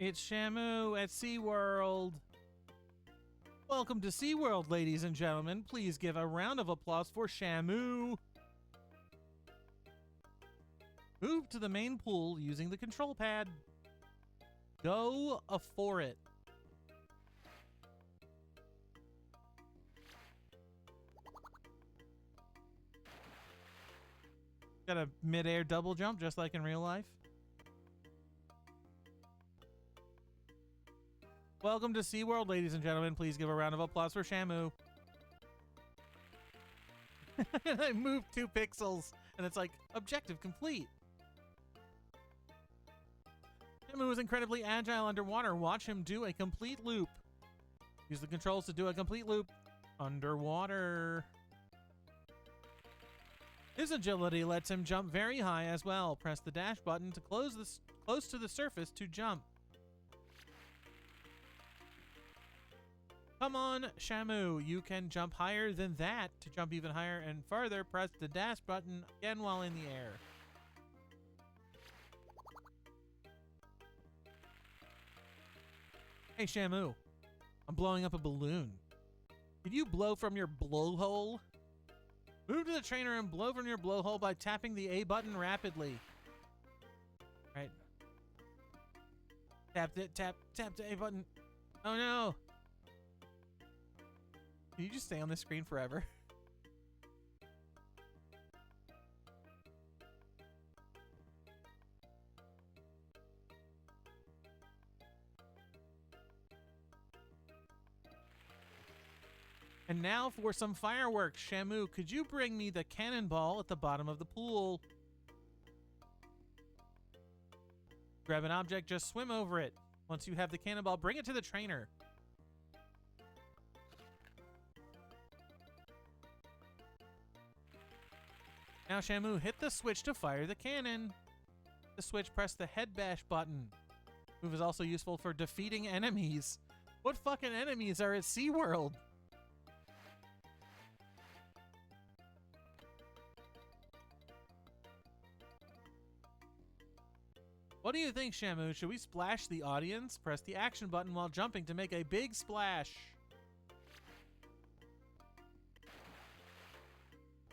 It's Shamu at SeaWorld. Welcome to SeaWorld, ladies and gentlemen. Please give a round of applause for Shamu. Move to the main pool using the control pad. Go for it. Got a mid-air double jump just like in real life. Welcome to SeaWorld, ladies and gentlemen. Please give a round of applause for Shamu. I moved 2 pixels, and it's like, objective complete. Shamu is incredibly agile underwater. Watch him do a complete loop. Use the controls to do a complete loop underwater. His agility lets him jump very high as well. Press the dash button to close to the surface to jump. Come on, Shamu, you can jump higher than that. To jump even higher and farther, press the dash button again while in the air. Hey, Shamu, I'm blowing up a balloon. Can you blow from your blowhole? Move to the trainer and blow from your blowhole by tapping the A button rapidly. Right. Tap the A button. Oh no! Can you just stay on this screen forever? And now for some fireworks. Shamu, could you bring me the cannonball at the bottom of the pool? Grab an object, just swim over it. Once you have the cannonball, bring it to the trainer. Now, Shamu, hit the switch to fire the cannon. The switch, press the head bash button. Move is also useful for defeating enemies. What fucking enemies are at SeaWorld? What do you think, Shamu? Should we splash the audience? Press the action button while jumping to make a big splash.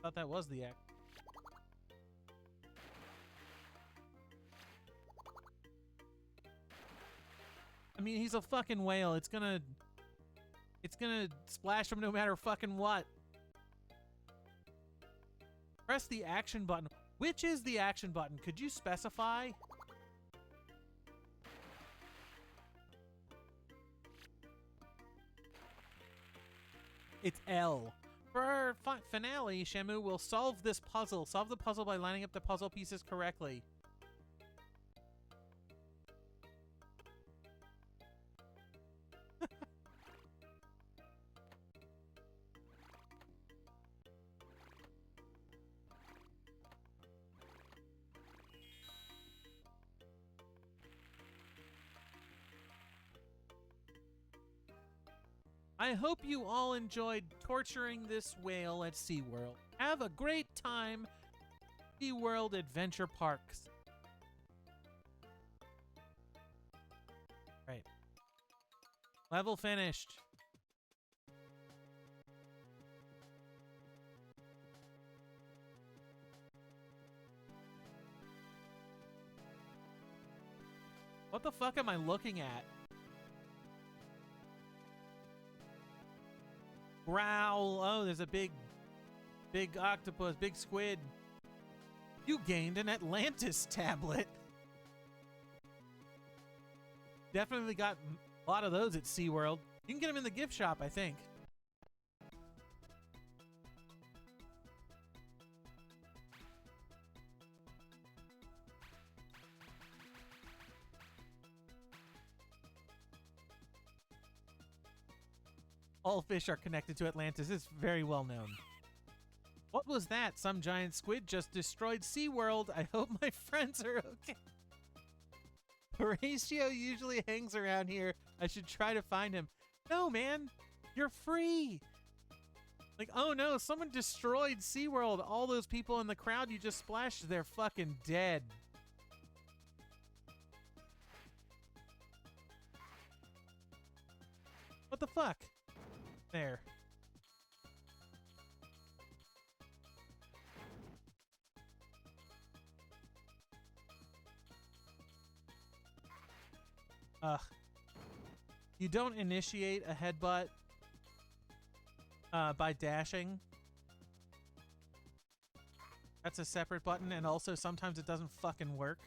Thought that was the act. I mean, he's a fucking whale. It's gonna splash him no matter fucking what. Press the action button. Which is the action button? Could you specify? It's L. For our finale, Shamu will solve this puzzle. Solve the puzzle by lining up the puzzle pieces correctly. I hope you all enjoyed torturing this whale at SeaWorld. Have a great time, SeaWorld Adventure Parks. Right. Level finished. What the fuck am I looking at? Growl. Oh, there's a big octopus, big squid. You gained an Atlantis tablet. Definitely got a lot of those at SeaWorld. You can get them in the gift shop, I think. All fish are connected to Atlantis. It's very well known. What was that? Some giant squid just destroyed SeaWorld. I hope my friends are okay. Horatio usually hangs around here. I should try to find him. No, man. You're free. Like, oh no, someone destroyed SeaWorld. All those people in the crowd you just splashed, they're fucking dead. What the fuck? There. Ugh. You don't initiate a headbutt by dashing. That's a separate button, and also sometimes it doesn't fucking work.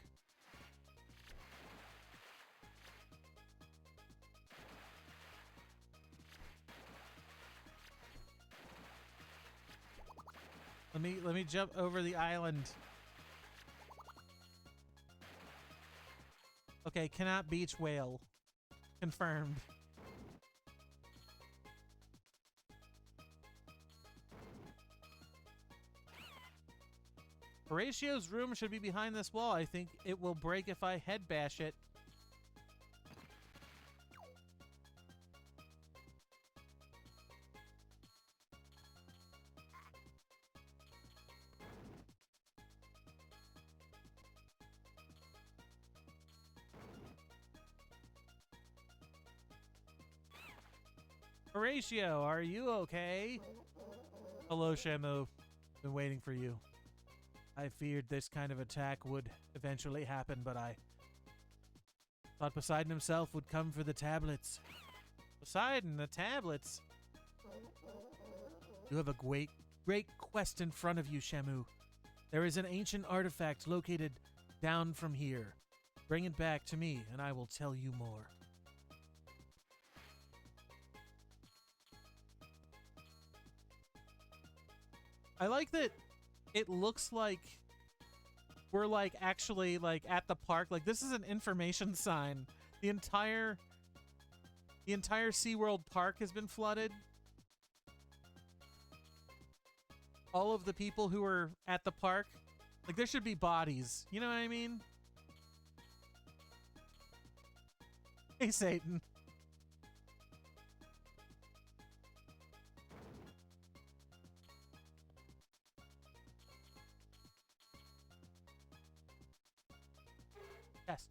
Let me jump over the island. Okay, cannot beach whale. Confirmed. Horatio's room should be behind this wall. I think it will break if I head bash it. Horatio, are you okay? Hello, Shamu. Been waiting for you. I feared this kind of attack would eventually happen, but I thought Poseidon himself would come for the tablets. Poseidon, the tablets? You have a great quest in front of you, Shamu. There is an ancient artifact located down from here. Bring it back to me, and I will tell you more. I like that it looks like we're like actually like at the park. Like this is an information sign. The entire SeaWorld park has been flooded. All of the people who are at the park, like there should be bodies. You know what I mean? Hey, Satan. Yes.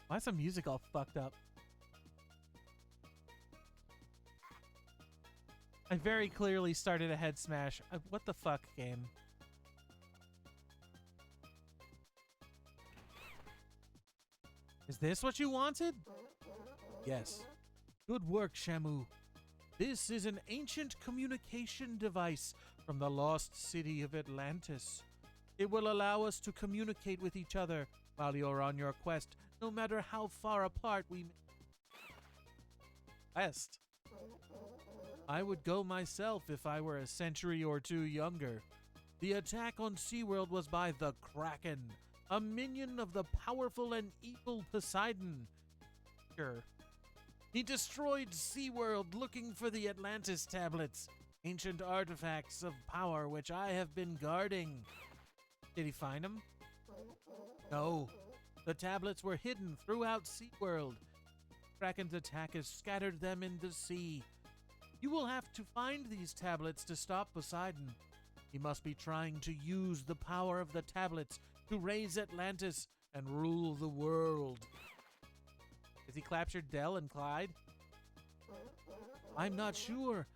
Why is the music all fucked up? I very clearly started a head smash. What the fuck, game? Is this what you wanted? Yes. Good work, Shamu. This is an ancient communication device from the lost city of Atlantis. It will allow us to communicate with each other while you're on your quest, no matter how far apart we may. Quest? I would go myself if I were a century or two younger. The attack on SeaWorld was by the Kraken, a minion of the powerful and evil Poseidon. Sure. He destroyed SeaWorld looking for the Atlantis tablets, ancient artifacts of power which I have been guarding. Did he find them? No. The tablets were hidden throughout SeaWorld. Kraken's attack has scattered them in the sea. You will have to find these tablets to stop Poseidon. He must be trying to use the power of the tablets to raise Atlantis and rule the world. Has he captured Del and Clyde? I'm not sure.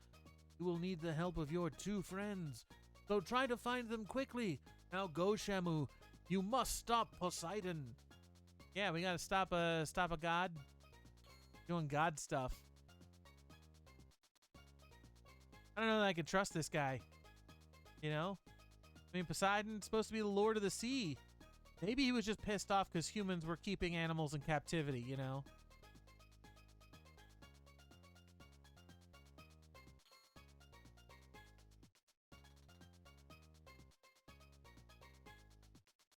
You will need the help of your two friends. So try to find them quickly. Now go, Shamu. You must stop Poseidon. Yeah, we gotta stop a god. Doing god stuff. I don't know that I can trust this guy. You know? I mean, Poseidon's supposed to be the lord of the sea. Maybe he was just pissed off because humans were keeping animals in captivity, you know?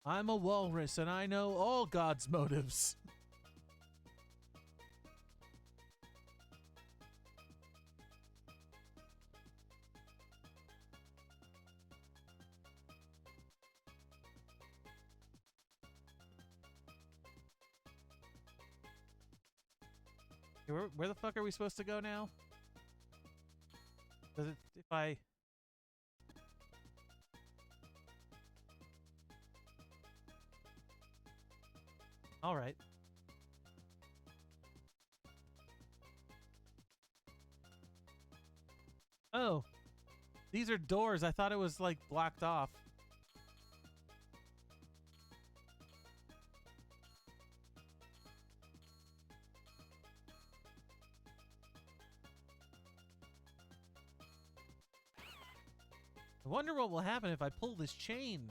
I'm a walrus and I know all God's motives. Where the fuck are we supposed to go now? Does it, if I... Alright. Oh. These are doors. I thought it was, like, blocked off. I wonder what will happen if I pull this chain.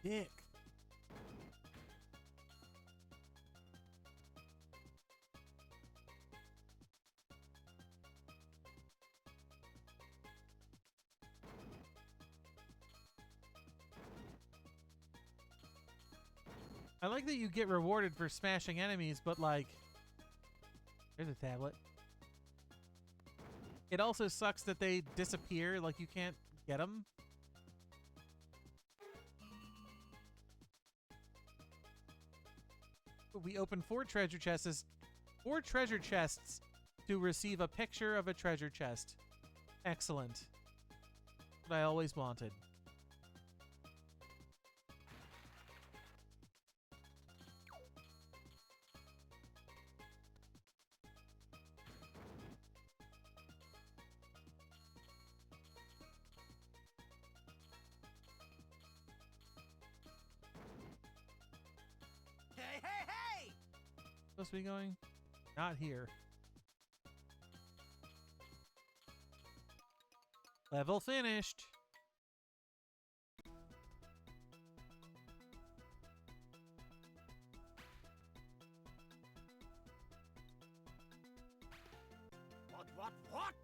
Dick. I like that you get rewarded for smashing enemies, but like... There's a tablet. It also sucks that they disappear, like you can't get them. We open 4 treasure chests. 4 treasure chests to receive a picture of a treasure chest. Excellent. What I always wanted. Supposed to be going? Not here. Level finished. What?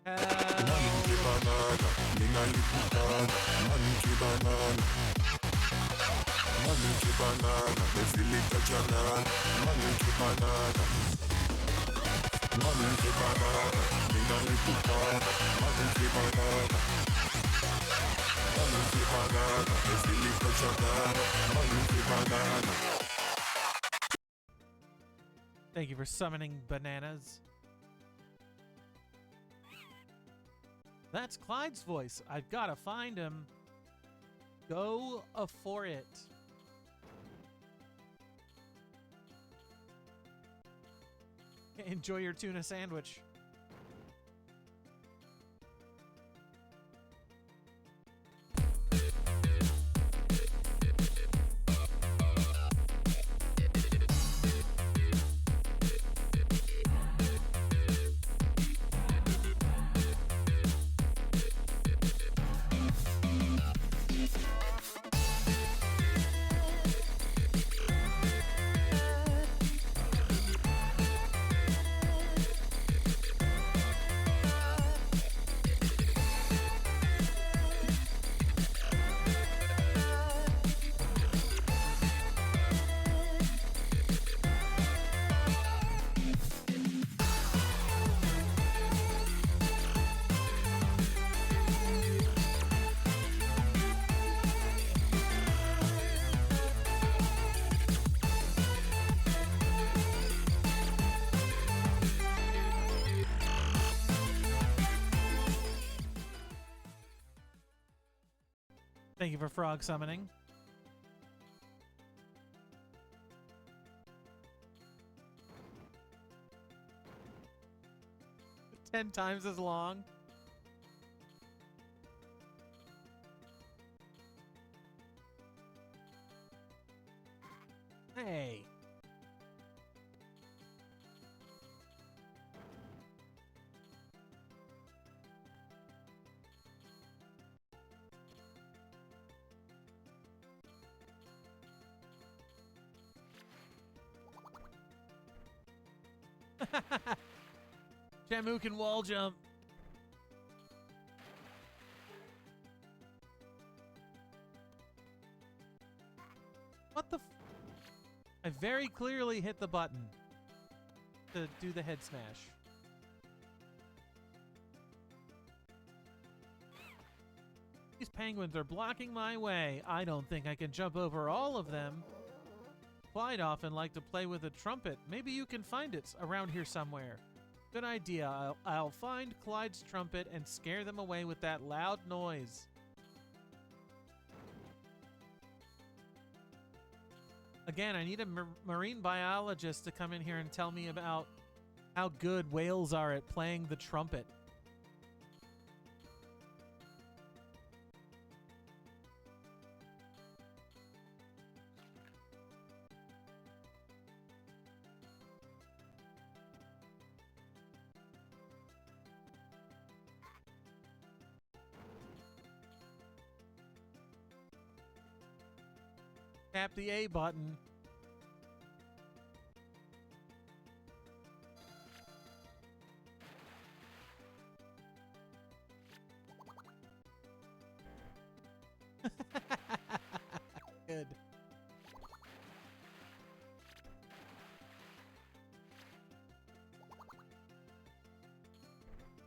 Monkey banana, nina banana, monkey banana. Monkey banana, the little banana, monkey banana. Monkey banana, nina banana, monkey banana. Monkey banana, the little banana, monkey banana. Thank you for summoning bananas. That's Clyde's voice. I've got to find him. Go for it. Enjoy your tuna sandwich. Thank you for frog summoning. Ten times as long. Hey. Shamu can wall jump. What the f— I very clearly hit the button to do the head smash. These penguins are blocking my way. I don't think I can jump over all of them. Clyde often liked to play with a trumpet. Maybe you can find it around here somewhere. Good idea. I'll find Clyde's trumpet and scare them away with that loud noise. Again, I need a marine biologist to come in here and tell me about how good whales are at playing the trumpet. Tap the A button. Good.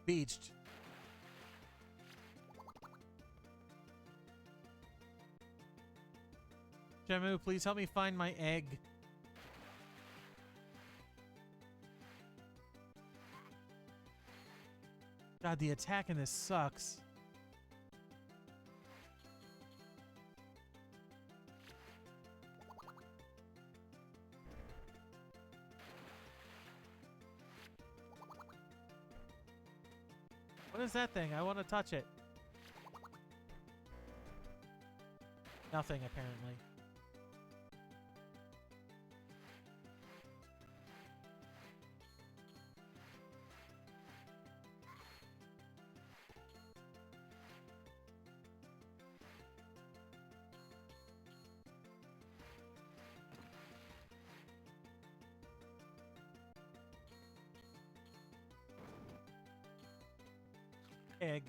Beached. Shamu, please help me find my egg. God, the attack in this sucks. What is that thing? I want to touch it. Nothing, apparently. Egg.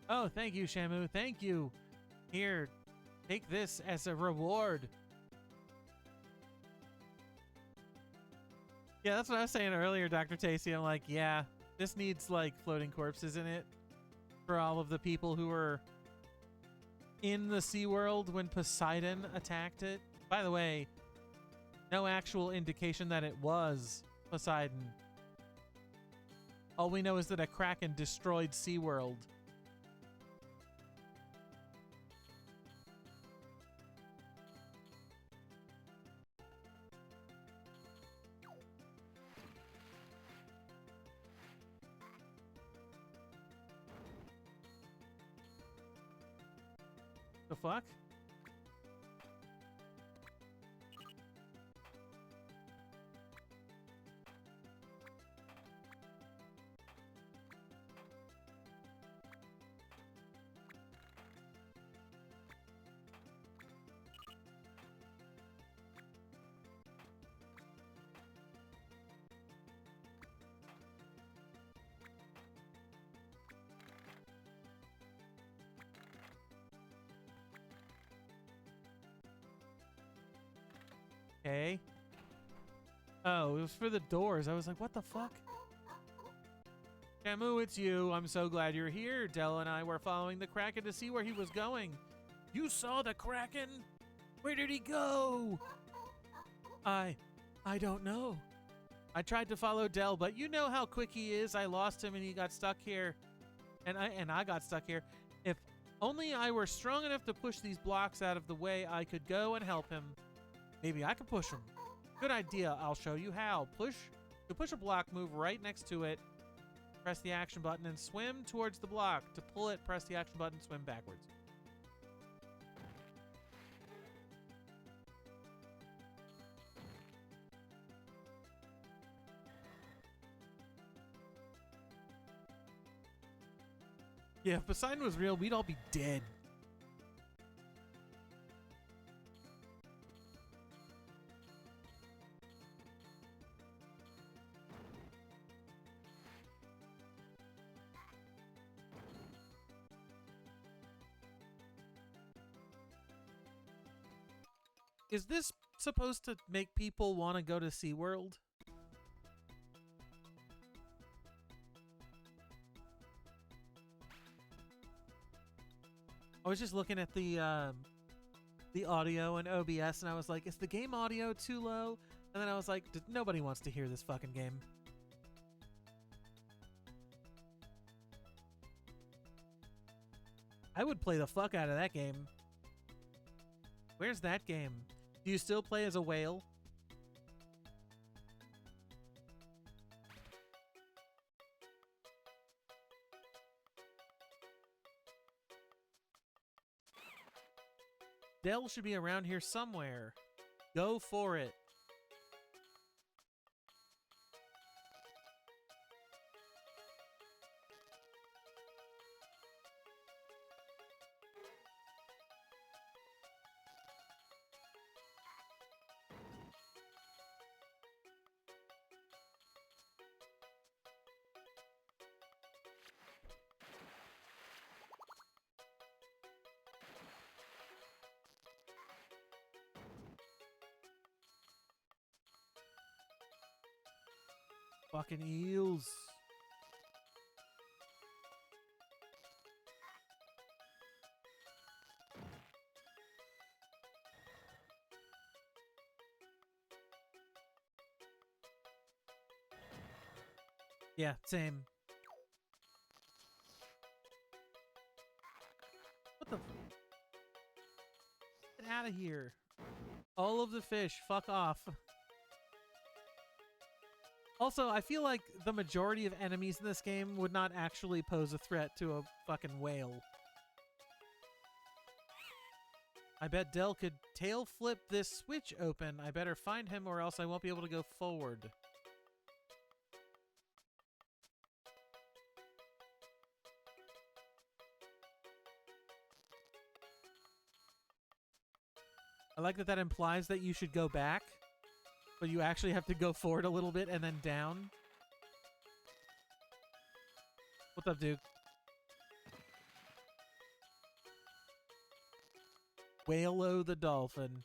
Oh, thank you, Shamu. Thank you. Here, take this as a reward. Yeah, that's what I was saying earlier, Dr. Tasty. I'm like, yeah, this needs like floating corpses in it for all of the people who were in the SeaWorld when Poseidon attacked it. By the way, no actual indication that it was Poseidon. All we know is that a Kraken destroyed SeaWorld. The fuck? Okay. Oh, it was for the doors. I was like, what the fuck? Shamu, it's you. I'm so glad you're here. Dell and I were following the Kraken to see where he was going. You saw the Kraken? Where did he go? I don't know. I tried to follow Dell, but you know how quick he is. I lost him and he got stuck here. And I got stuck here. If only I were strong enough to push these blocks out of the way, I could go and help him. Maybe I can push him. Good idea. I'll show you how. To push a block, move right next to it. Press the action button and swim towards the block. To pull it, press the action button, swim backwards. Yeah, if Poseidon was real, we'd all be dead. Is this supposed to make people want to go to SeaWorld? I was just looking at the audio in OBS, and I was like, is the game audio too low? And then I was like, nobody wants to hear this fucking game. I would play the fuck out of that game. Where's that game? Do you still play as a whale? Dell should be around here somewhere. Go for it. Fucking eels. Yeah, same. What the? Get out of here. All of the fish, fuck off. Also, I feel like the majority of enemies in this game would not actually pose a threat to a fucking whale. I bet Dell could tail flip this switch open. I better find him or else I won't be able to go forward. I like that implies that you should go back, but you actually have to go forward a little bit and then down. What's up, dude? Whale-o the dolphin.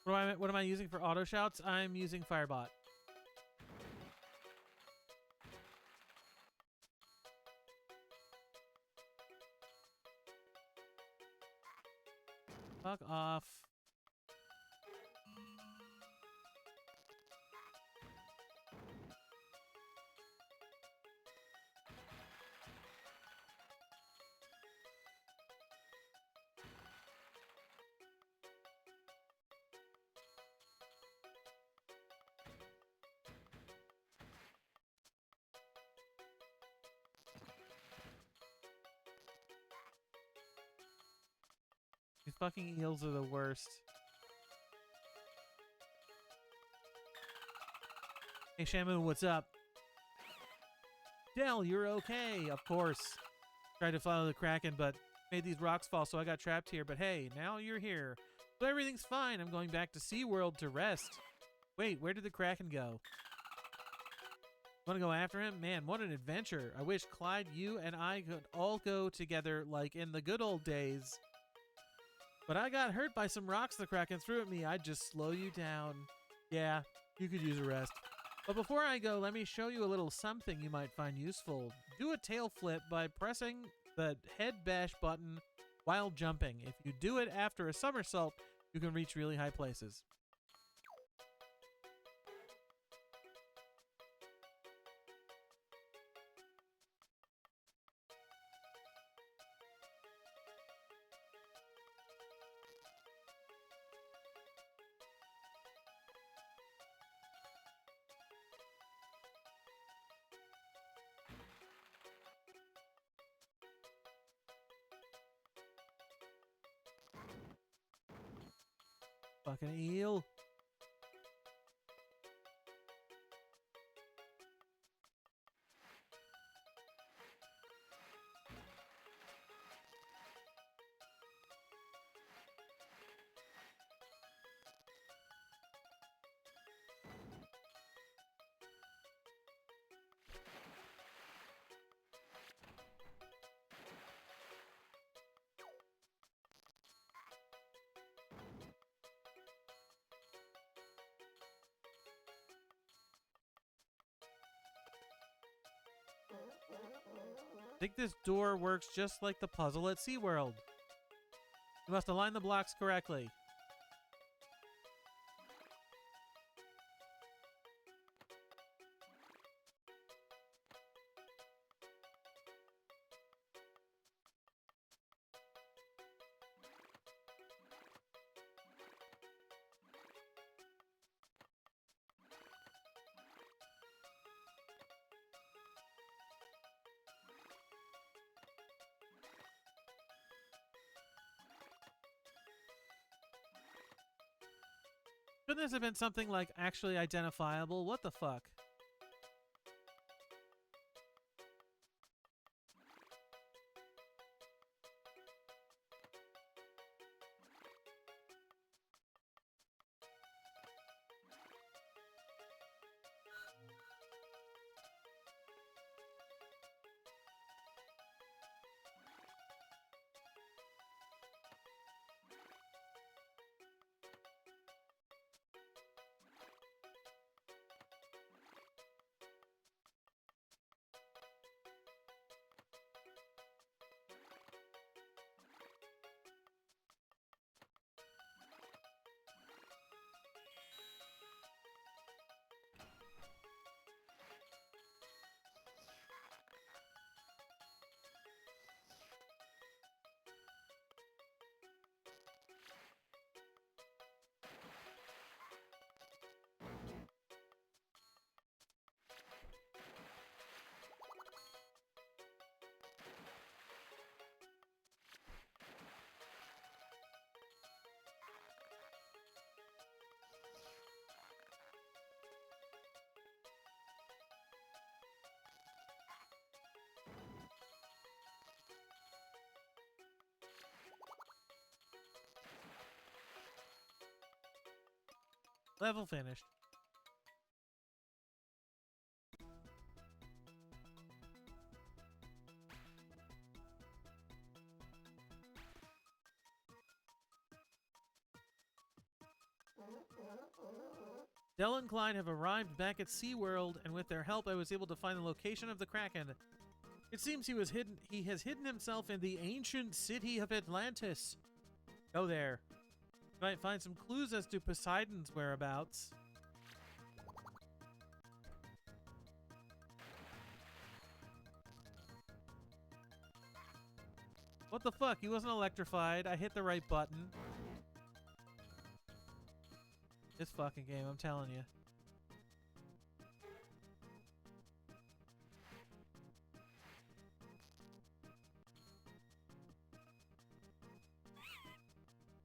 What am I using for auto shouts? I'm using Firebot. Fuck off. These fucking eels are the worst. Hey, Shamu, what's up? Dell, you're okay. Of course. Tried to follow the Kraken, but made these rocks fall, so I got trapped here. But hey, now you're here. So everything's fine. I'm going back to SeaWorld to rest. Wait, where did the Kraken go? Want to go after him? Man, what an adventure. I wish Clyde, you, and I could all go together like in the good old days. But I got hurt by some rocks the Kraken threw at me. I'd just slow you down. Yeah, you could use a rest. But before I go, let me show you a little something you might find useful. Do a tail flip by pressing the head bash button while jumping. If you do it after a somersault, you can reach really high places. Fucking eel. I think this door works just like the puzzle at SeaWorld. You must align the blocks correctly. Couldn't this have been something like actually identifiable? What the fuck? Level finished. Dell and Clyde have arrived back at SeaWorld, and with their help I was able to find the location of the Kraken. It seems he has hidden himself in the ancient city of Atlantis. Go there. You might find some clues as to Poseidon's whereabouts. What the fuck? He wasn't electrified. I hit the right button. This fucking game, I'm telling you.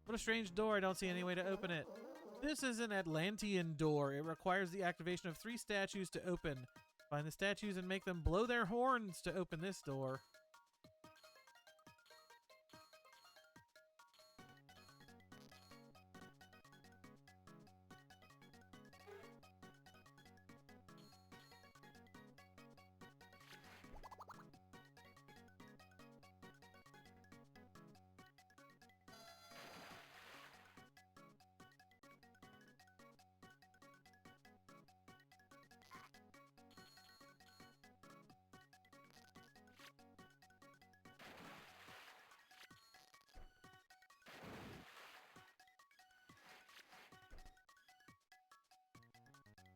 What a strange door. I don't see any way to open it. This is an Atlantean door. It requires the activation of 3 statues to open. Find the statues and make them blow their horns to open this door.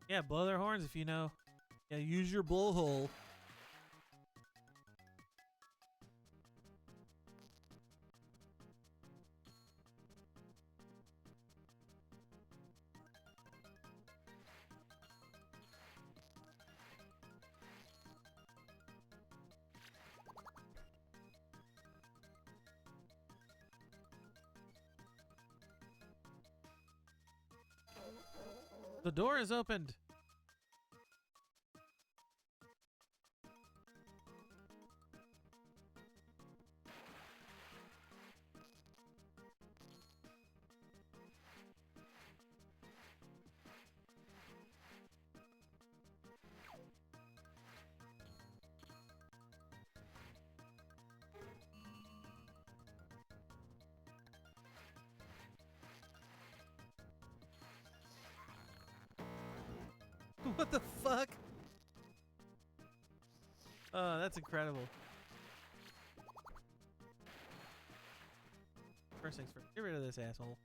Yeah, blow their horns if you know. Yeah, use your blowhole. The door is opened. What the fuck? Oh, that's incredible. First things first, get rid of this asshole.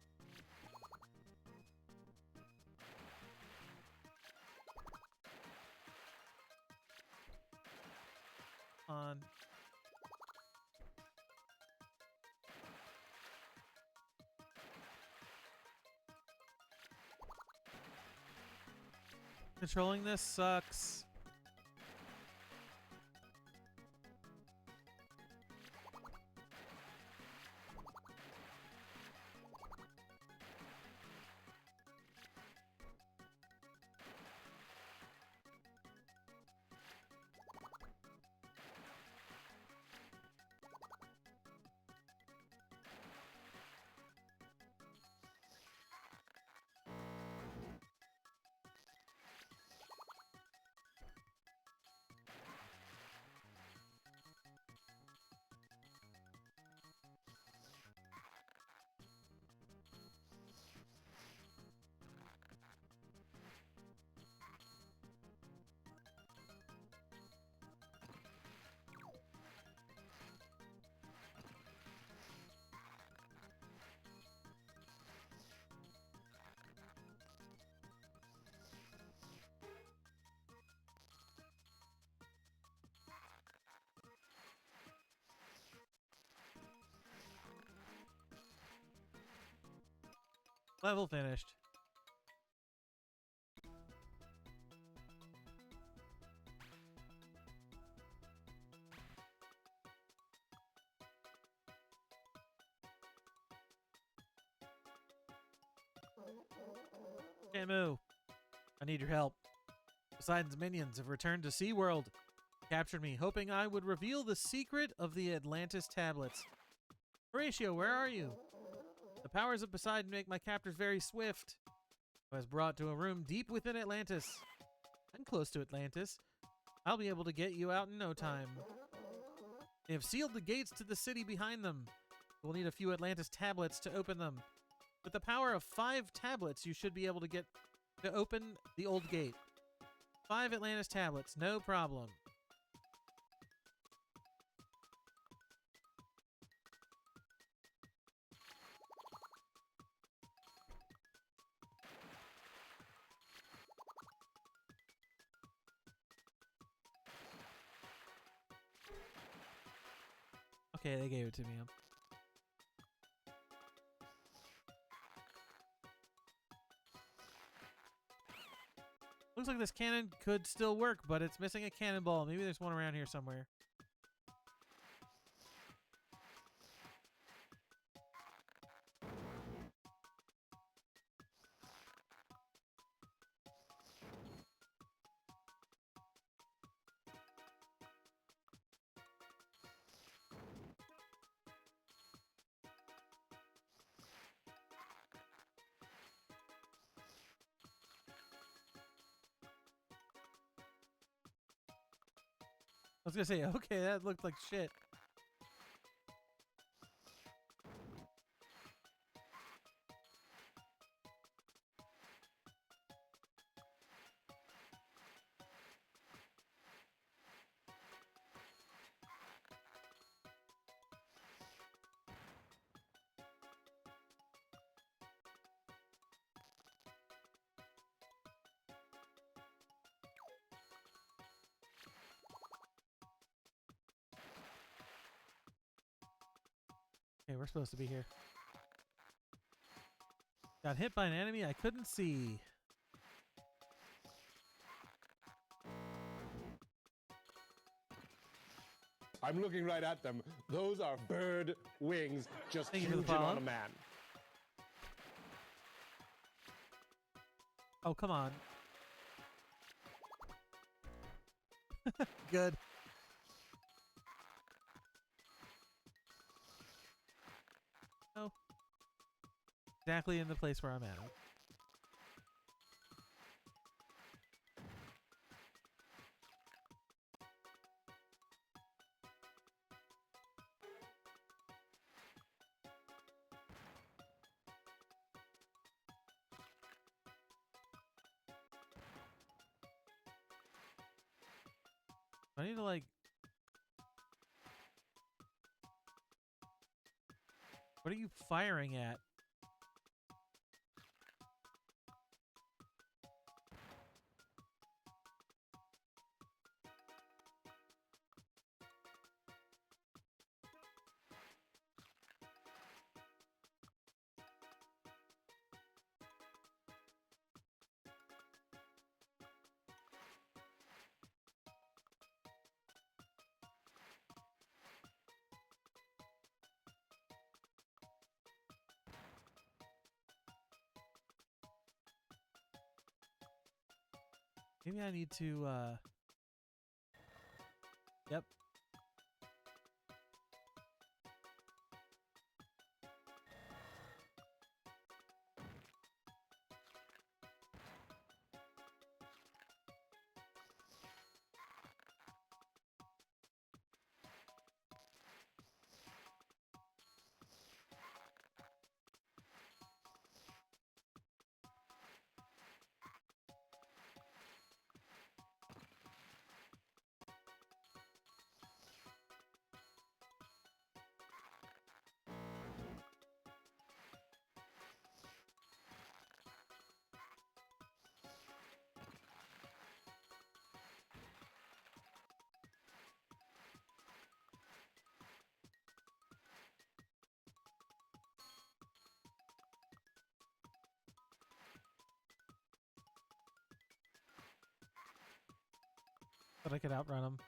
On. Controlling this sucks. Level finished. Shamu, I need your help. Poseidon's minions have returned to SeaWorld. Captured me, hoping I would reveal the secret of the Atlantis tablets. Horatio, where are you? The powers of Poseidon make my captors very swift. I was brought to a room deep within Atlantis. I'm close to Atlantis. I'll be able to get you out in no time. They have sealed the gates to the city behind them. We'll need a few Atlantis tablets to open them. With the power of 5 tablets, you should be able to get to open the old gate. 5 Atlantis tablets, no problem. Okay, they gave it to me. Looks like this cannon could still work, but it's missing a cannonball. Maybe there's one around here somewhere. I was gonna say, okay, that looked like shit. Okay, we're supposed to be here. Got hit by an enemy I couldn't see. I'm looking right at them. Those are bird wings just Thank you for the huging on follow. a man. Oh, come on. Good. Oh. Exactly in the place where I'm at. I need to like... What are you firing at? Maybe I need to, Yep. But I could outrun him.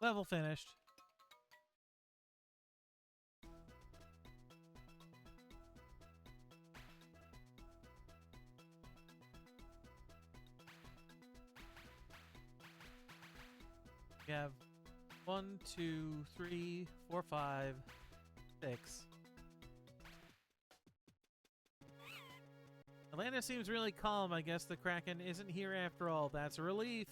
Level finished. We have 1, 2, 3, 4, 5, 6. Atlanta seems really calm. I guess the Kraken isn't here after all. That's a relief.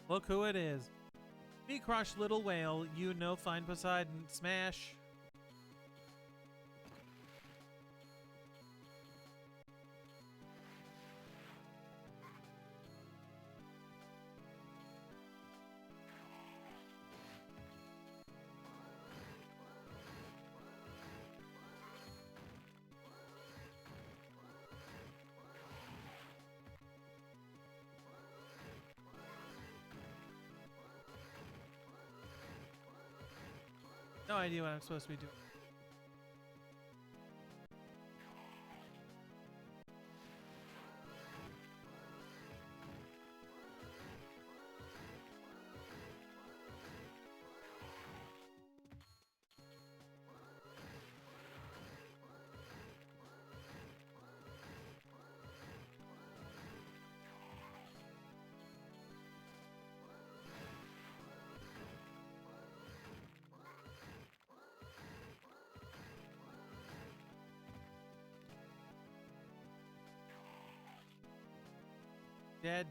Look who it is. Me crush little whale, you know find Poseidon. Smash. No idea what I'm supposed to be doing. Dead.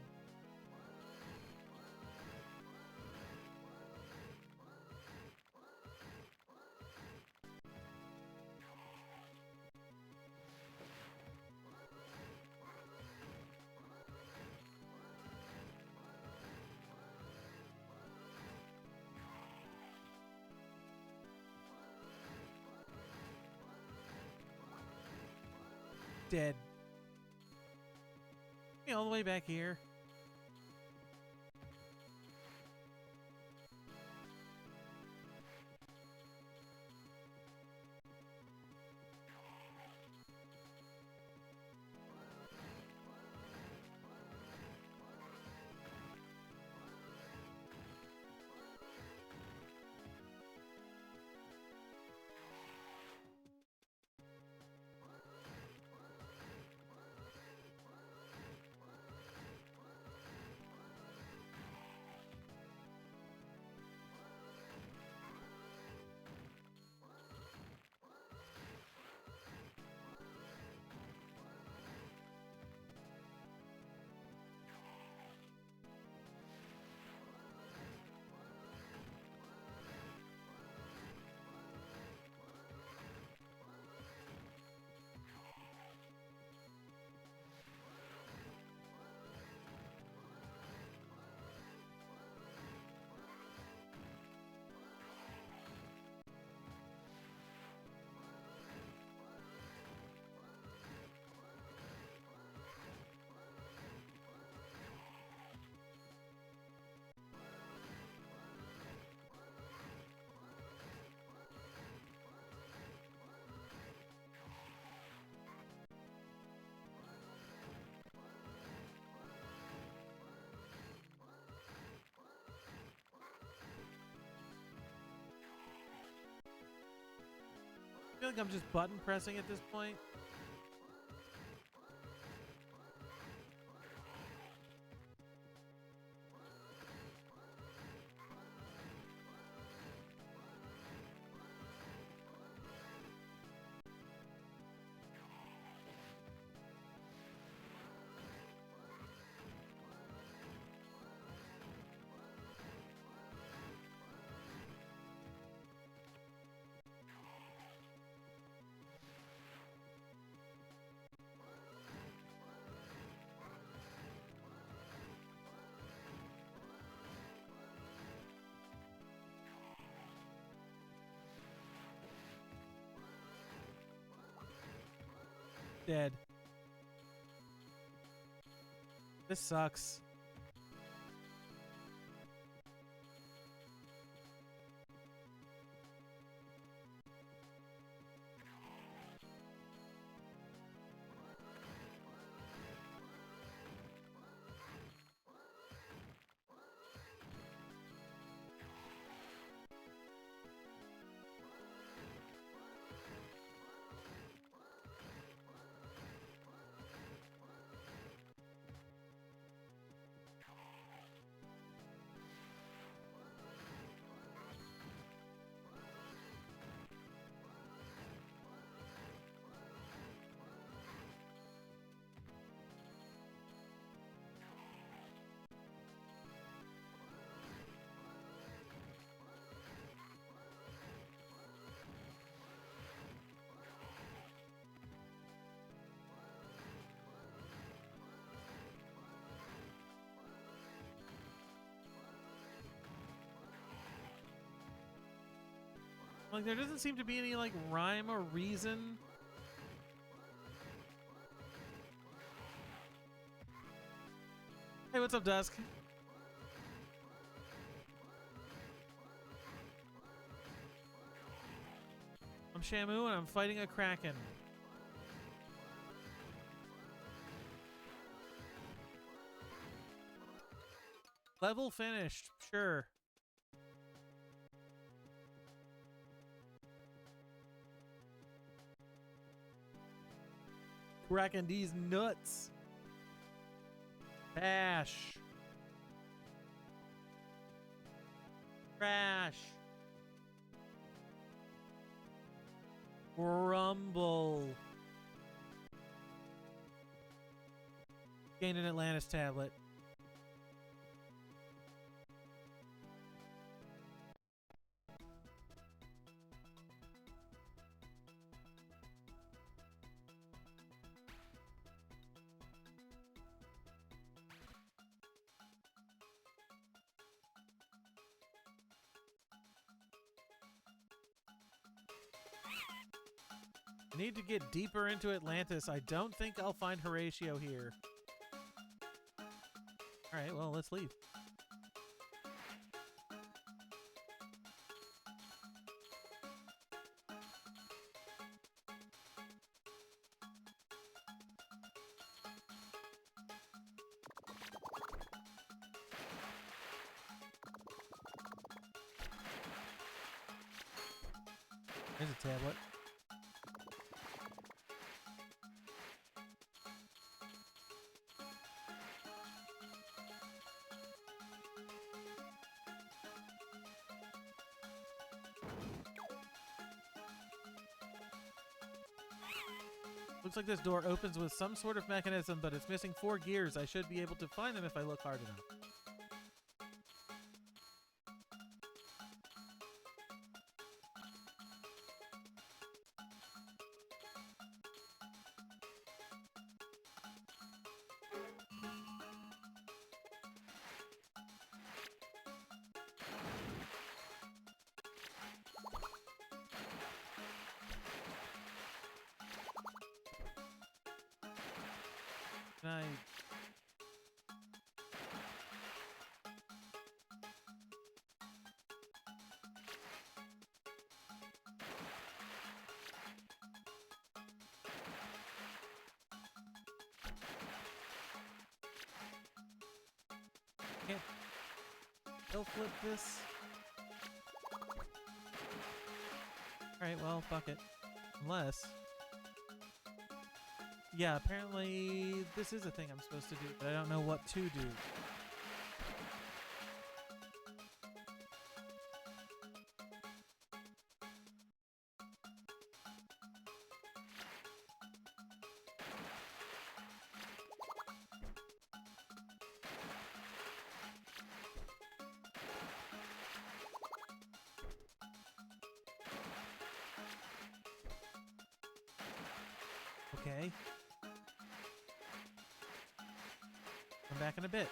dead. All the way back here. I feel like I'm just button pressing at this point. Dead. This sucks. Like, there doesn't seem to be any, like, rhyme or reason. Hey, what's up, Dusk? I'm Shamu, and I'm fighting a Kraken. Level finished, sure. Cracking these nuts. Bash. Crash. Rumble. Gain an Atlantis tablet. I need to get deeper into Atlantis. I don't think I'll find Horatio here. Alright, well, let's leave. There's a tablet. Looks like this door opens with some sort of mechanism, but it's missing 4 gears. I should be able to find them if I look hard enough. Can I... Can't still flip this? Alright, well, fuck it. Unless... Yeah, apparently this is a thing I'm supposed to do, but I don't know what to do. Okay. Come back in a bit.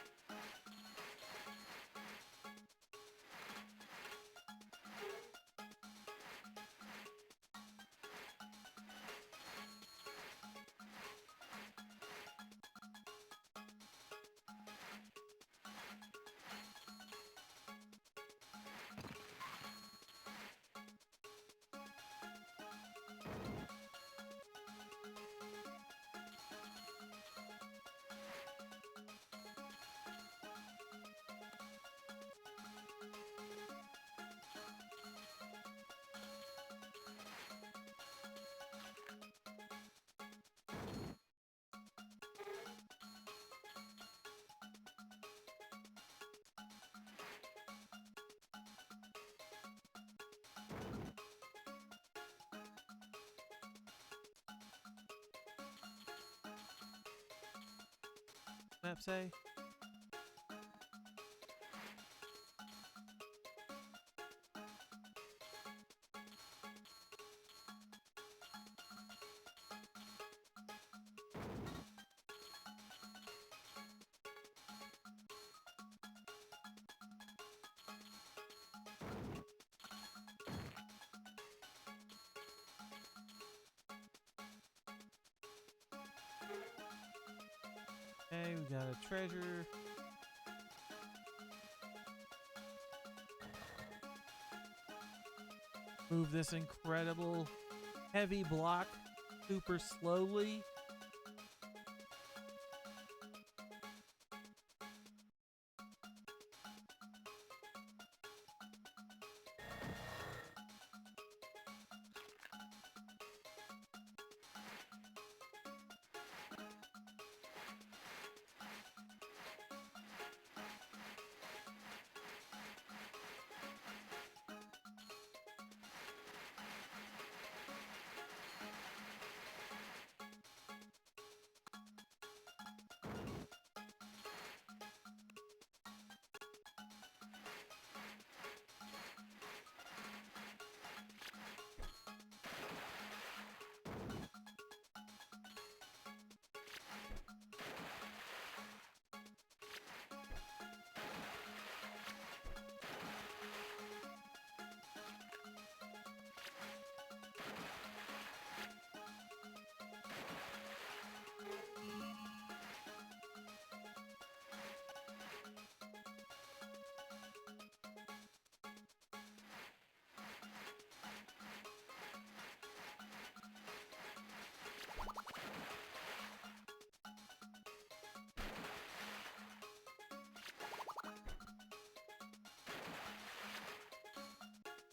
Map say? Okay, we got a treasure. Move this incredible heavy block super slowly.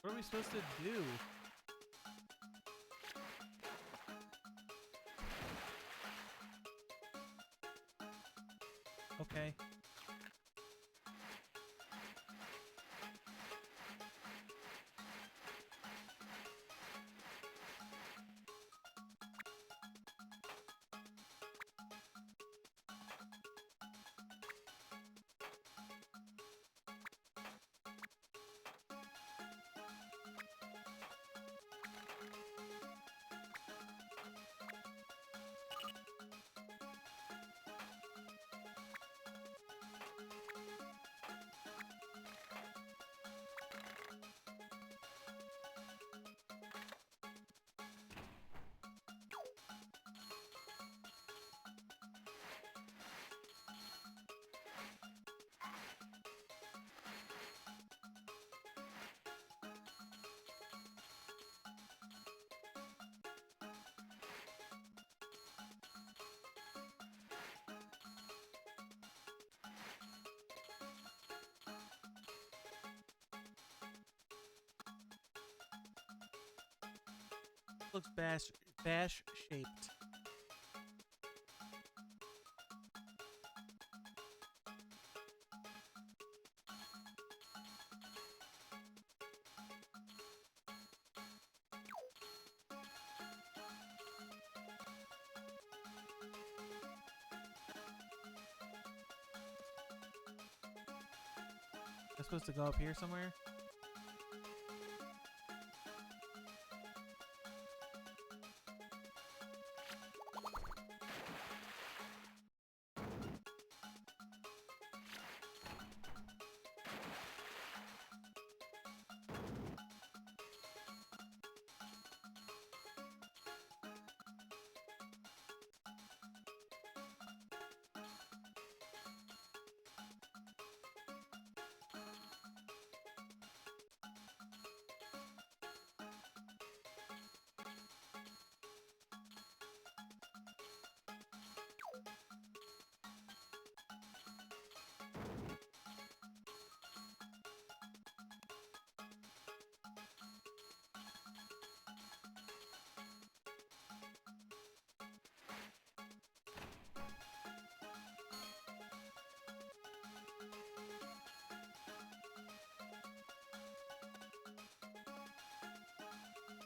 What are we supposed to do? Okay. Looks bash shaped. I'm supposed to go up here somewhere?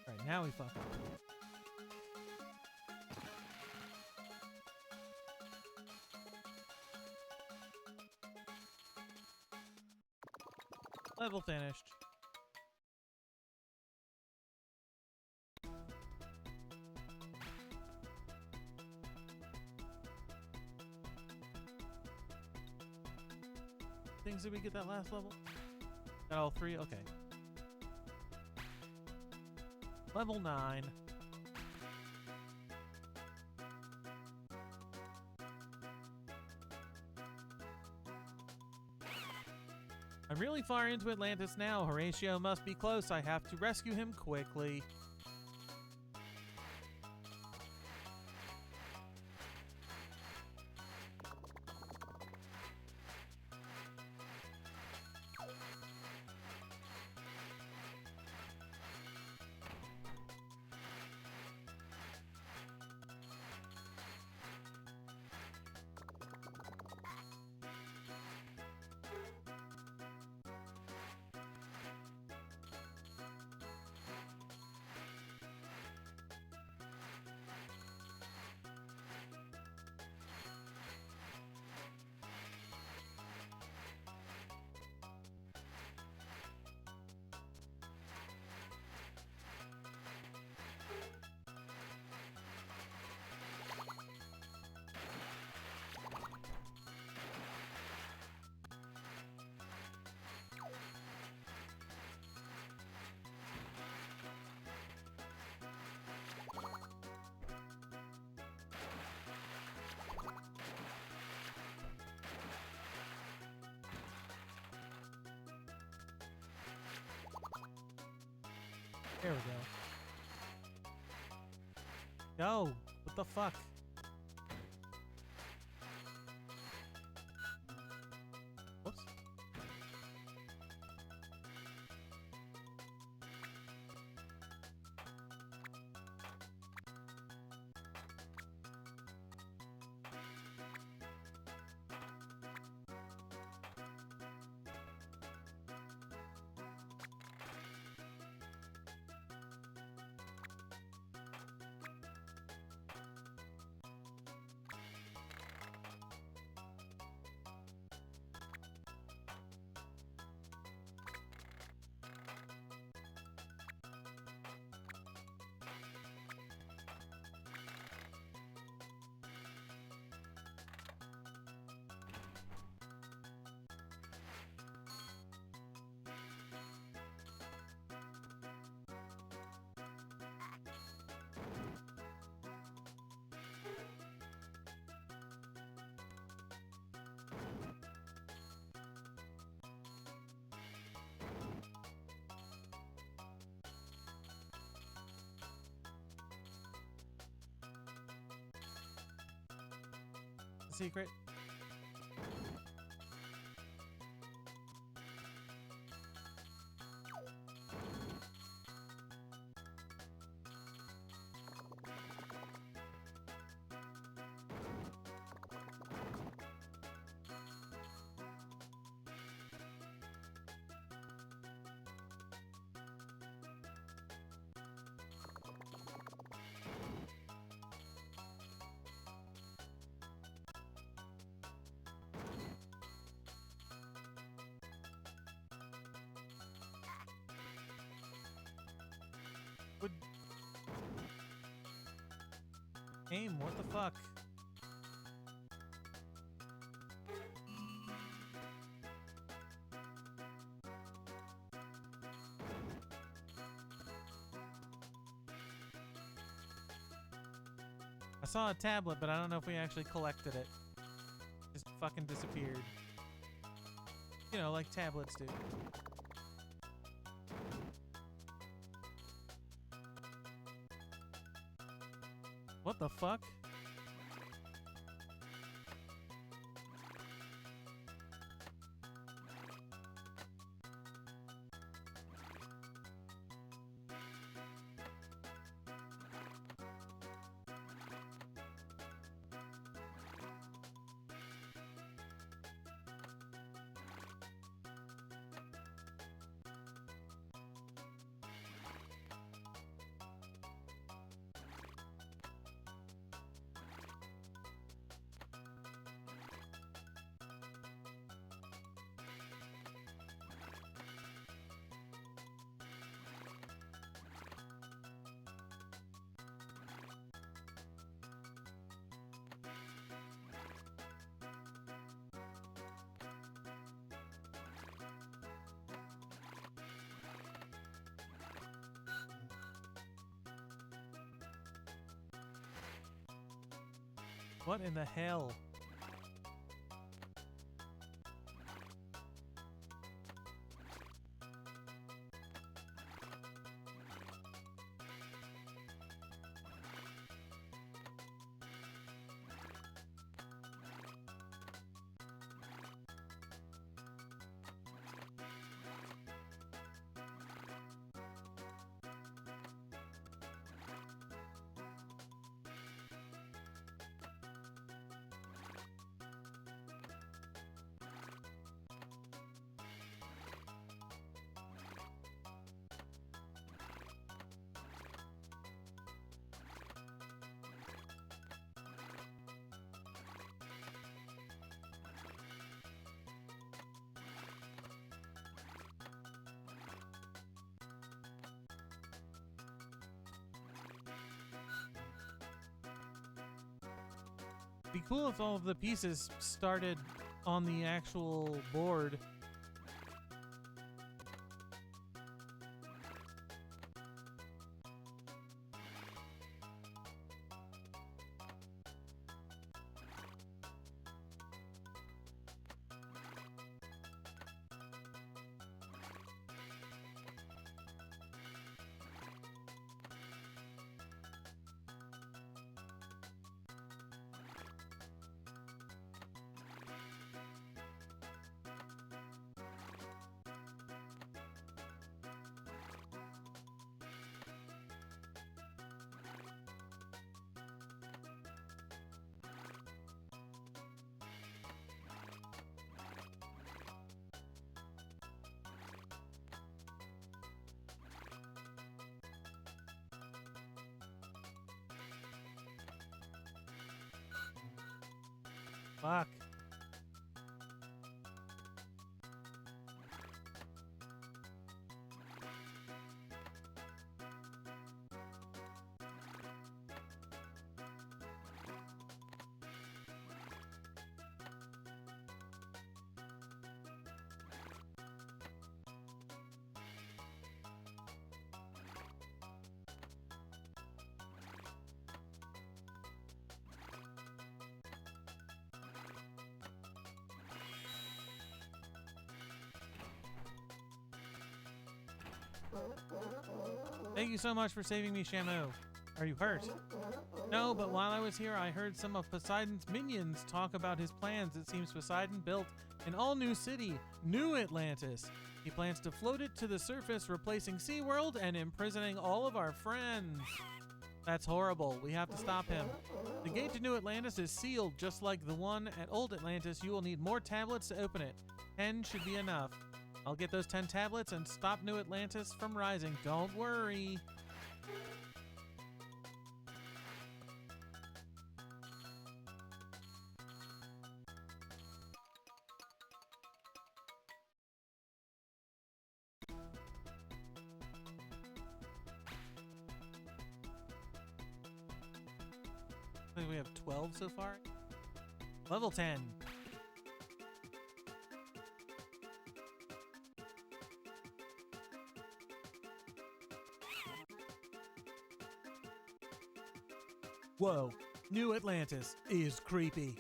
Alright, now we fuck up. Level finished. Things did we get that last level? Got all three? Okay. Level 9. I'm really far into Atlantis now. Horatio must be close. I have to rescue him quickly. There we go. Go! What the fuck? Whoops. the secret? Would aim? What the fuck? I saw a tablet, but I don't know if we actually collected it. Just fucking disappeared. You know, like tablets do. What the fuck? What in the hell? Be cool if all of the pieces started on the actual board. Fuck. Thank you so much for saving me, Shamu. I Are you hurt? No, but while I was here, I heard some of Poseidon's minions talk about his plans. It seems Poseidon built an all-new city, New Atlantis. He plans to float it to the surface, replacing SeaWorld and imprisoning all of our friends. That's horrible. We have to stop him. The gate to New Atlantis is sealed, just like the one at Old Atlantis. You will need more tablets to open it. 10 should be enough. I'll get those 10 tablets and stop New Atlantis from rising. Don't worry. I think we have 12 so far. Level 10. Whoa, New Atlantis is creepy.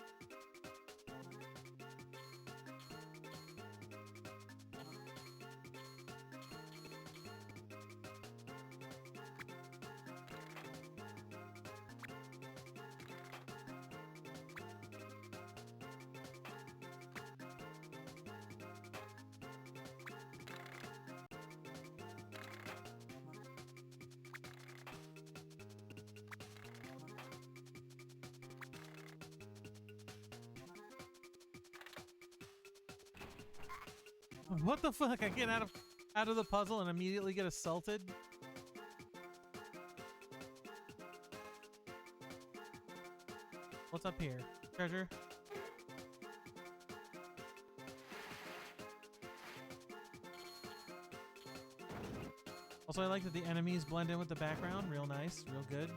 What the fuck? I get out of the puzzle and immediately get assaulted? What's up here? Treasure? Also, I like that the enemies blend in with the background. Real nice. Real good.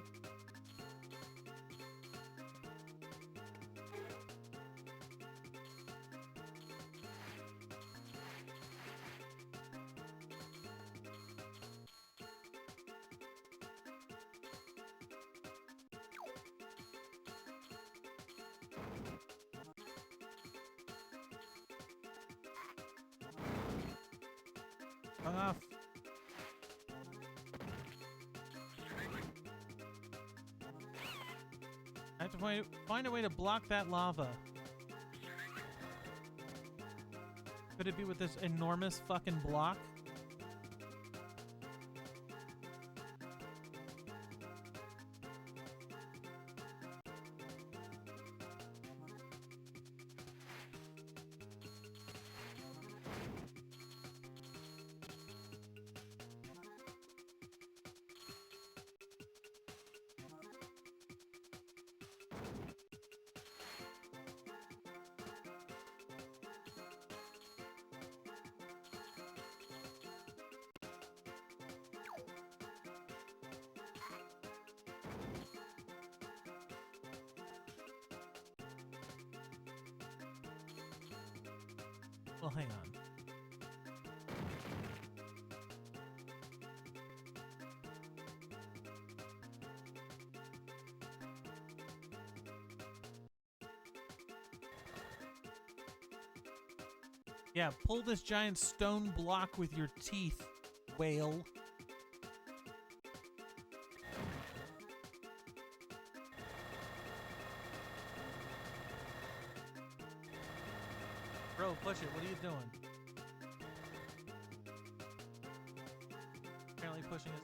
Off. I have to find a way to block that lava. Could it be with this enormous fucking block? Well, hang on. Yeah, pull this giant stone block with your teeth, whale. Bro, push it. What are you doing? Apparently pushing it.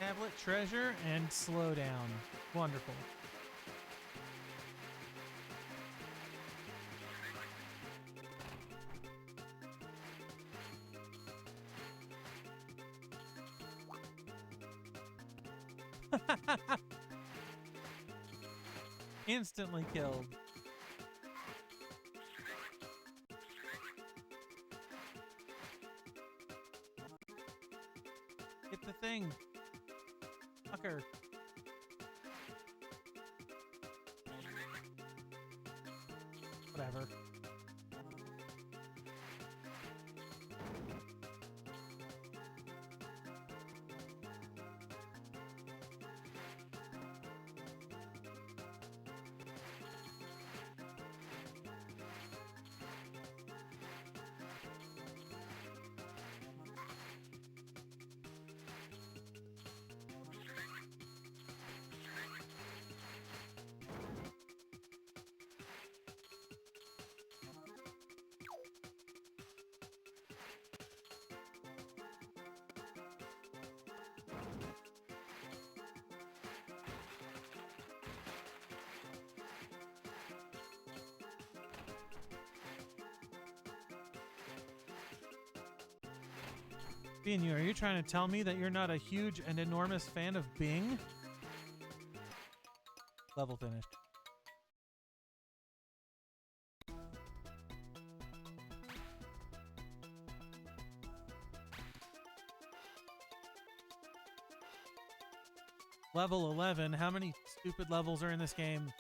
Tablet, treasure, and slow down. Wonderful. Instantly killed. Hit the thing. Fucker. Whatever. Being are you trying to tell me that you're not a huge and enormous fan of Bing? Level finished. Level 11. How many stupid levels are in this game?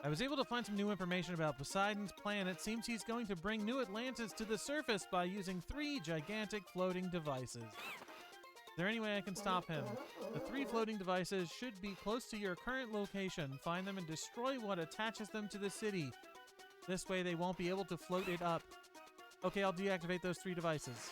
I was able to find some new information about Poseidon's plan. It seems he's going to bring New Atlantis to the surface by using 3 gigantic floating devices. Is there any way I can stop him? The 3 floating devices should be close to your current location. Find them and destroy what attaches them to the city. This way they won't be able to float it up. Okay, I'll deactivate those 3 devices.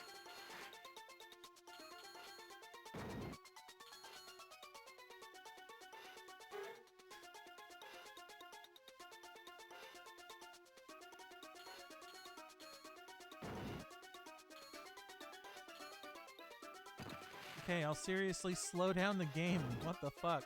Okay, I'll seriously slow down the game. What the fuck?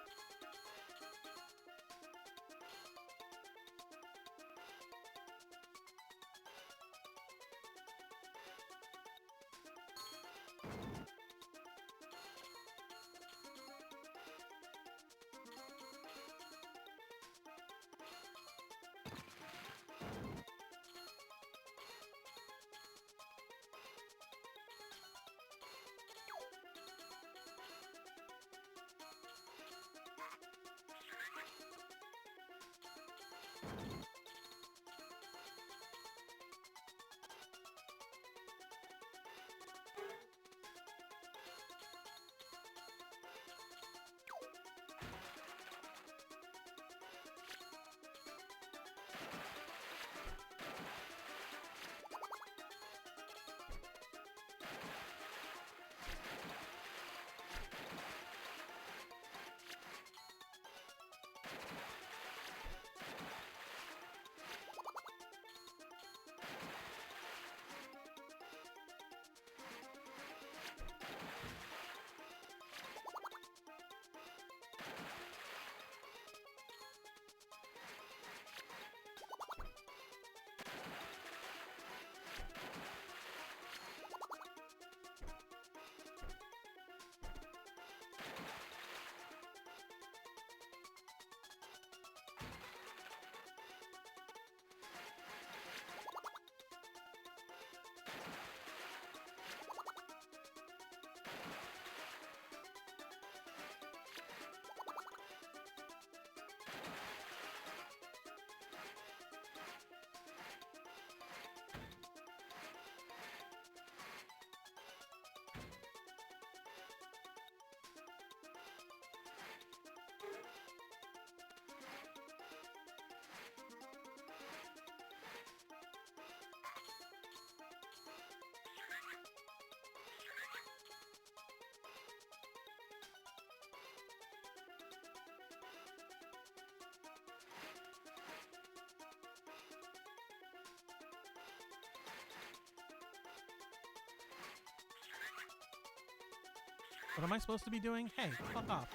What am I supposed to be doing? Hey, fuck off.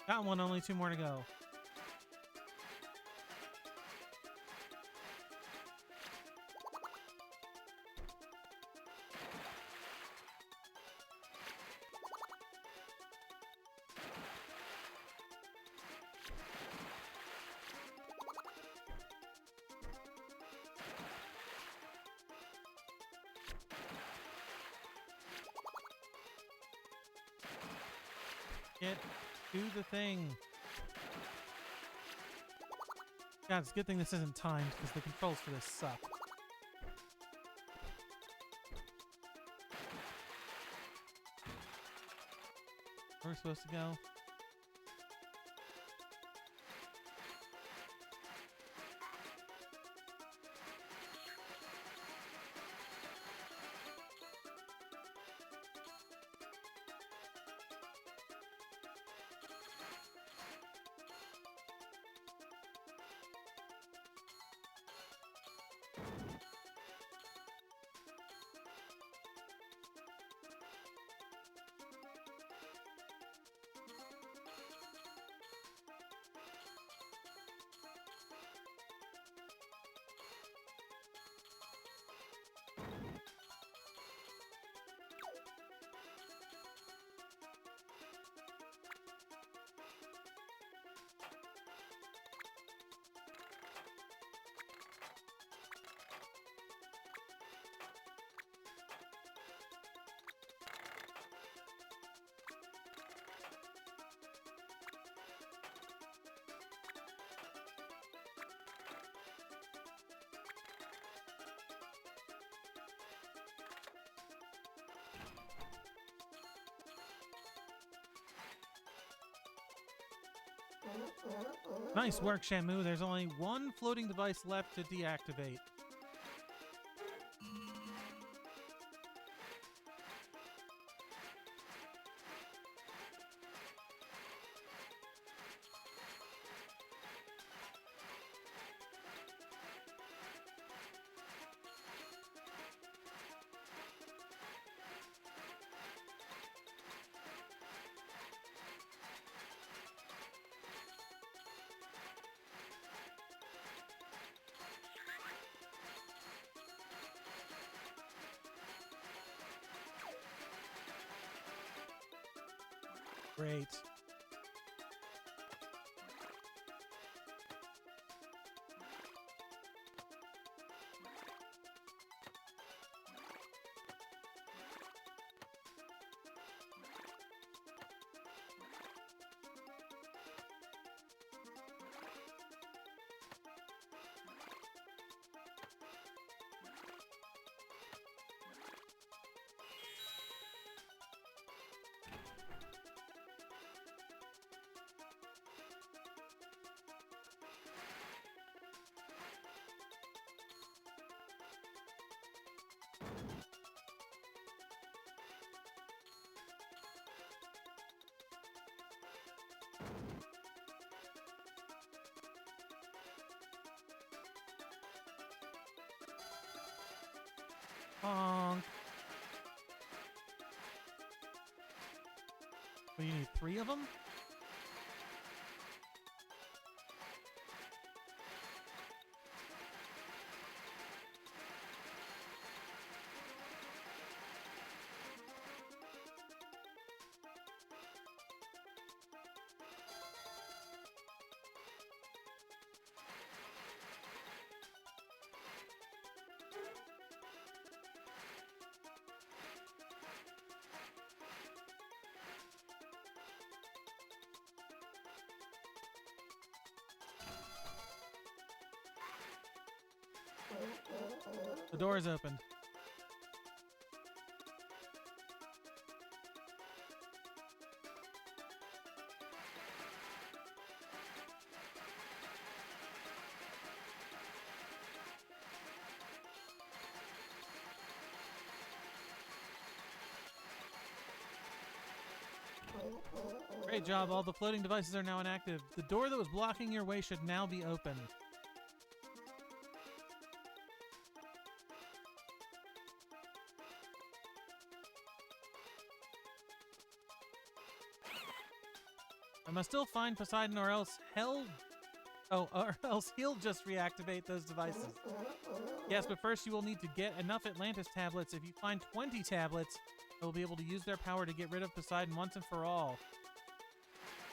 Got one, only 2 more to go. Get do the thing. God, it's a good thing this isn't timed because the controls for this suck. Where are we supposed to go? Nice work, Shamu. There's only one floating device left to deactivate. Great. Honk. What, you need 3 of them? The door is open. Great job. All the floating devices are now inactive. The door that was blocking your way should now be open. I must still find Poseidon or else or else he'll just reactivate those devices. Yes, but first you will need to get enough Atlantis tablets. If you find 20 tablets, you'll be able to use their power to get rid of Poseidon once and for all.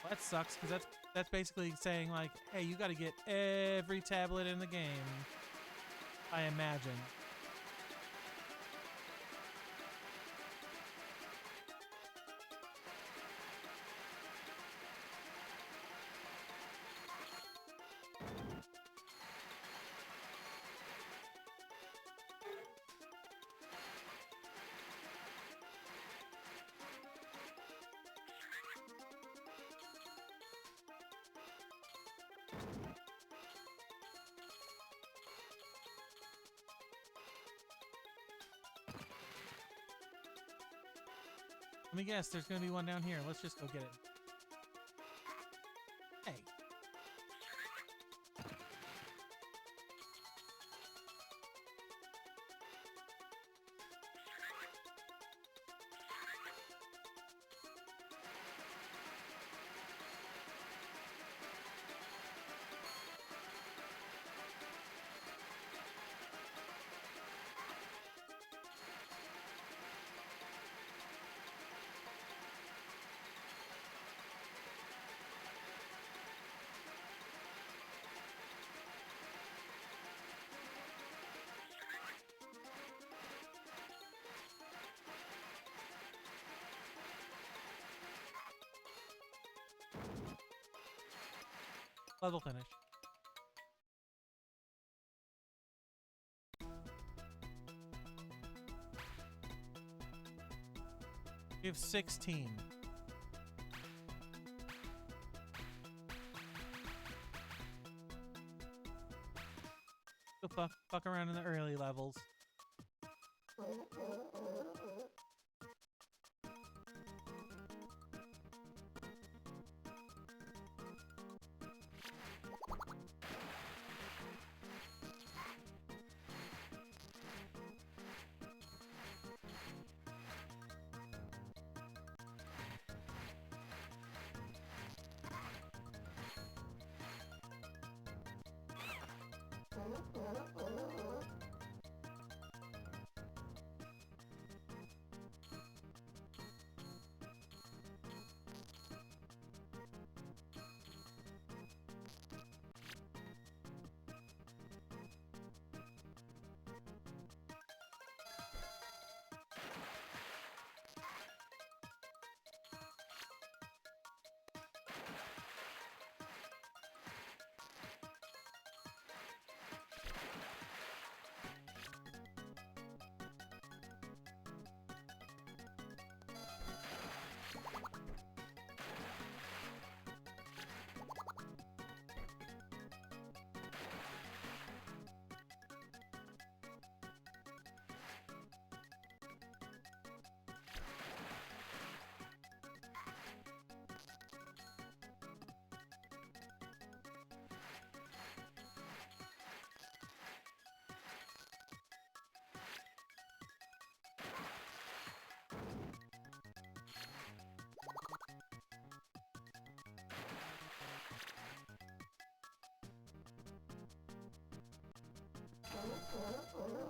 Well, that sucks, because that's basically saying, like, hey, you gotta get every tablet in the game, I imagine. Let me guess, there's gonna be one down here. Let's just go get it. Hey. Level finish. We have 16. Go fuck around in the early levels.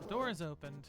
The door is opened.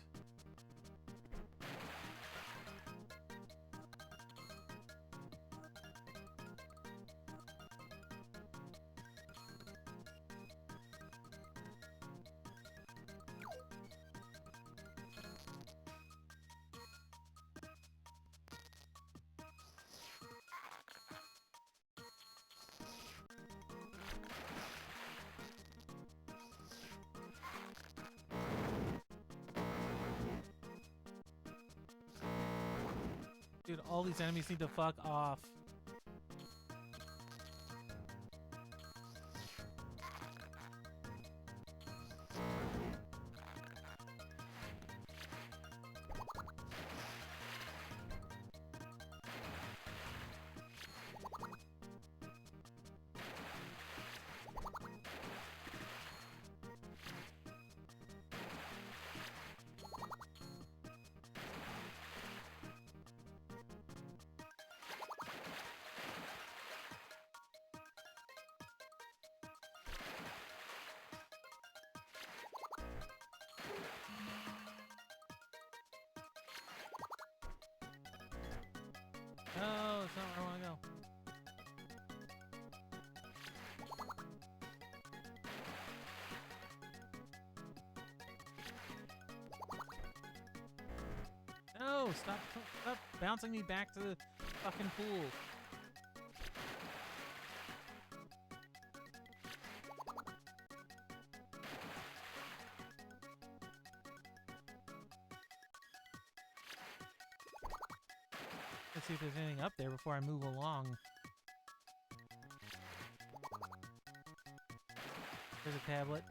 Dude, all these enemies need to fuck off. No, it's not where I want to go. No, stop bouncing me back to the fucking pool. Let's see if there's anything up there before I move along. There's a tablet.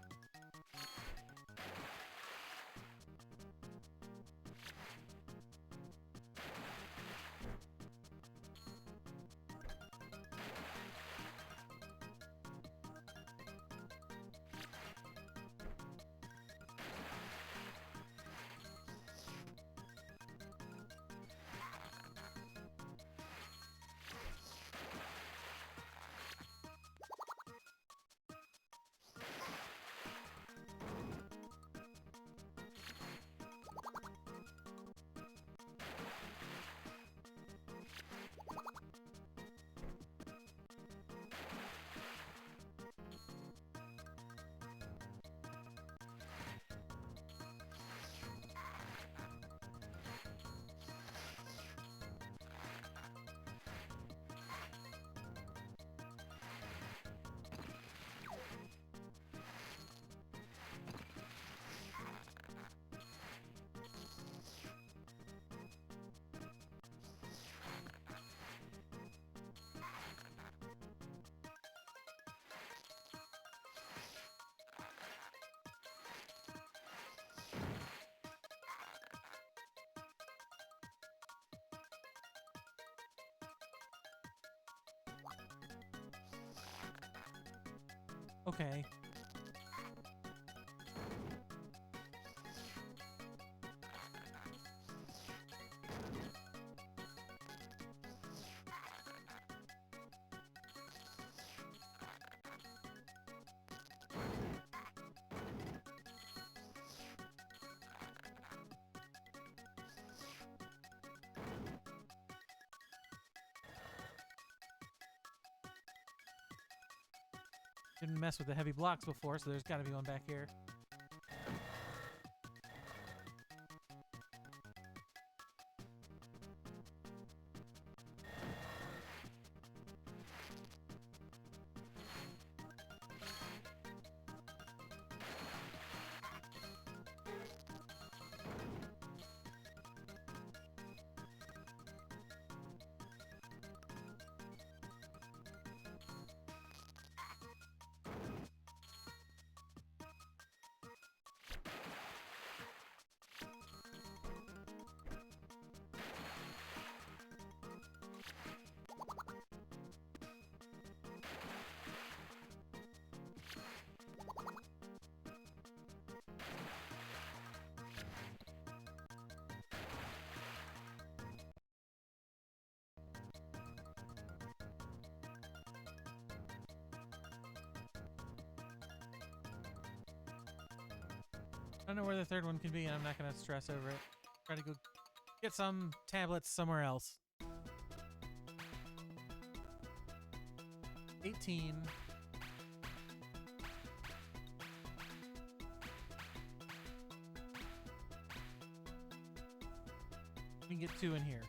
Okay. Didn't mess with the heavy blocks before, so there's got to be one back here. I don't know where the third one can be, and I'm not going to stress over it. Try to go get some tablets somewhere else. 18. We can get 2 in here.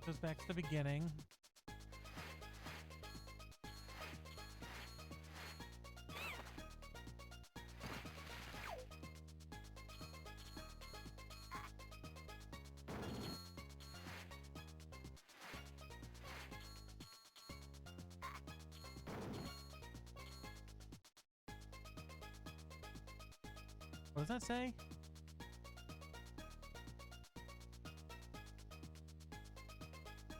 Goes back to the beginning. What does that say?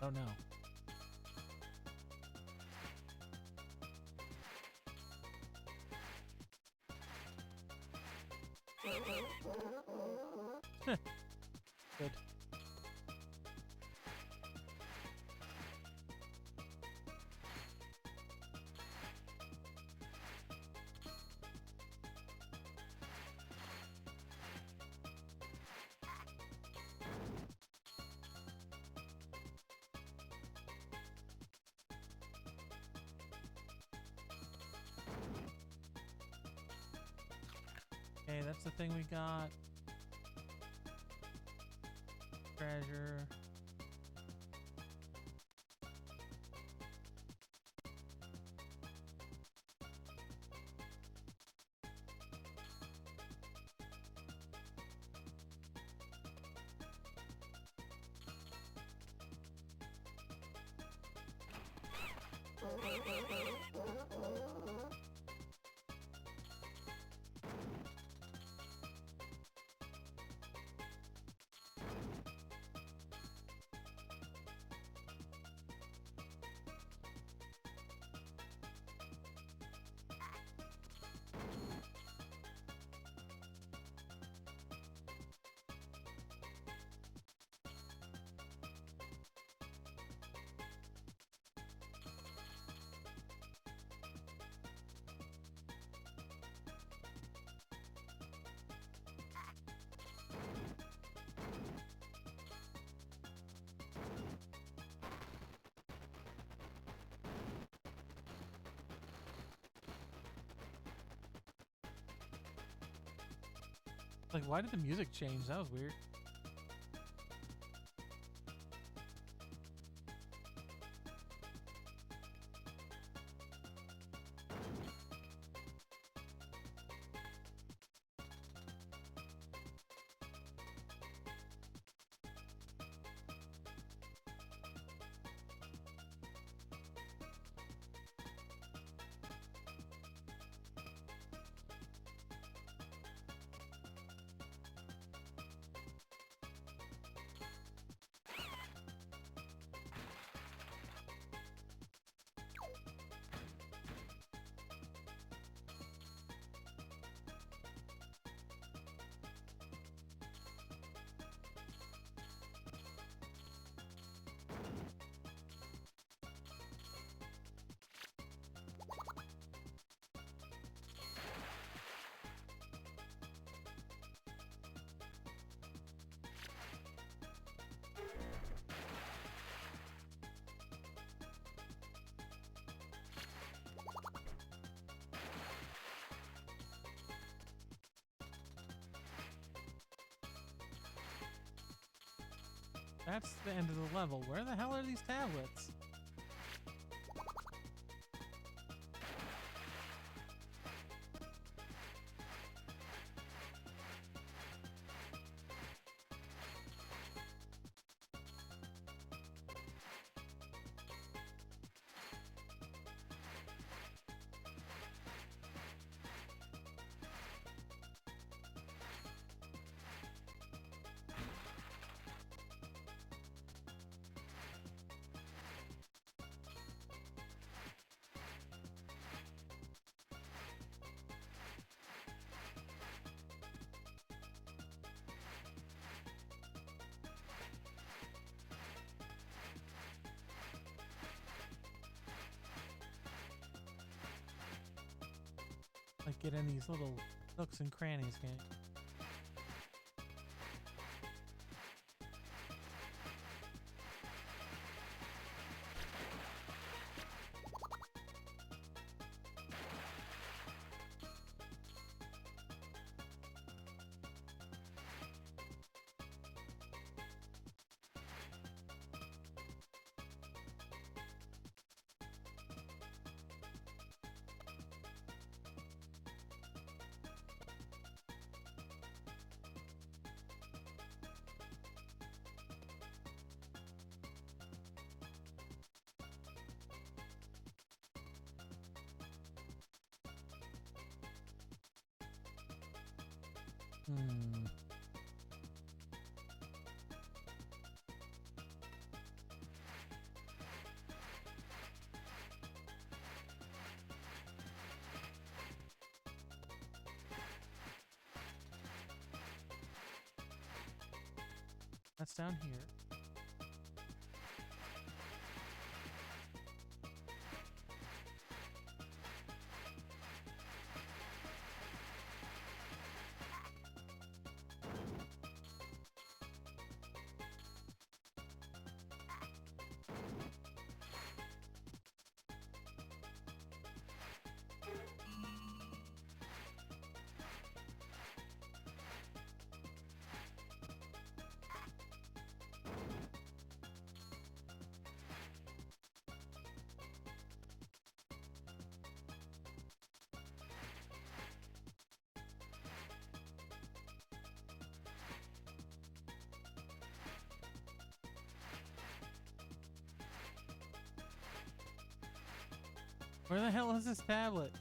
Oh no. Good. Okay, that's the thing we got. Treasure. Like, why did the music change? That was weird. That's the end of the level. Where the hell are these tablets? Like, get in these little nooks and crannies, gang. Hmm. That's down here. Where the hell is this tablet?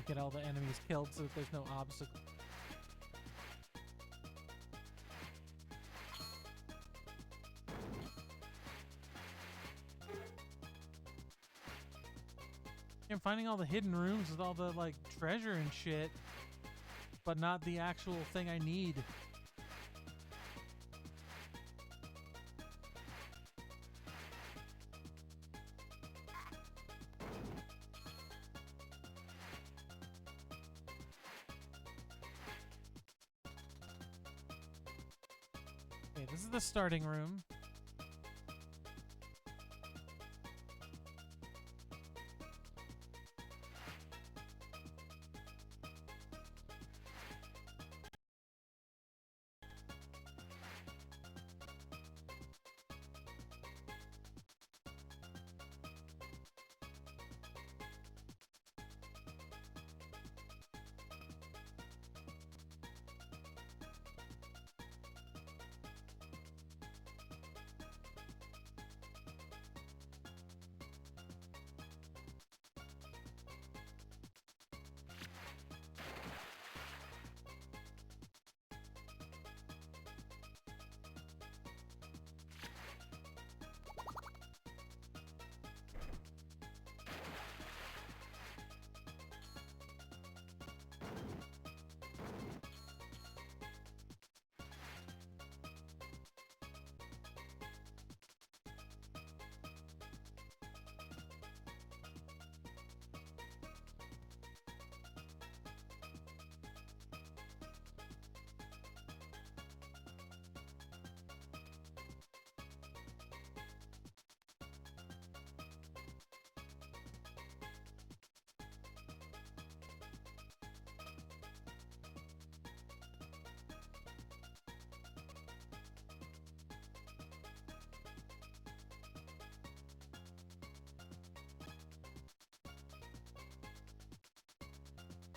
Get all the enemies killed so that there's no obstacle. I'm finding all the hidden rooms with all the like treasure and shit, but not the actual thing I need. This is the starting room.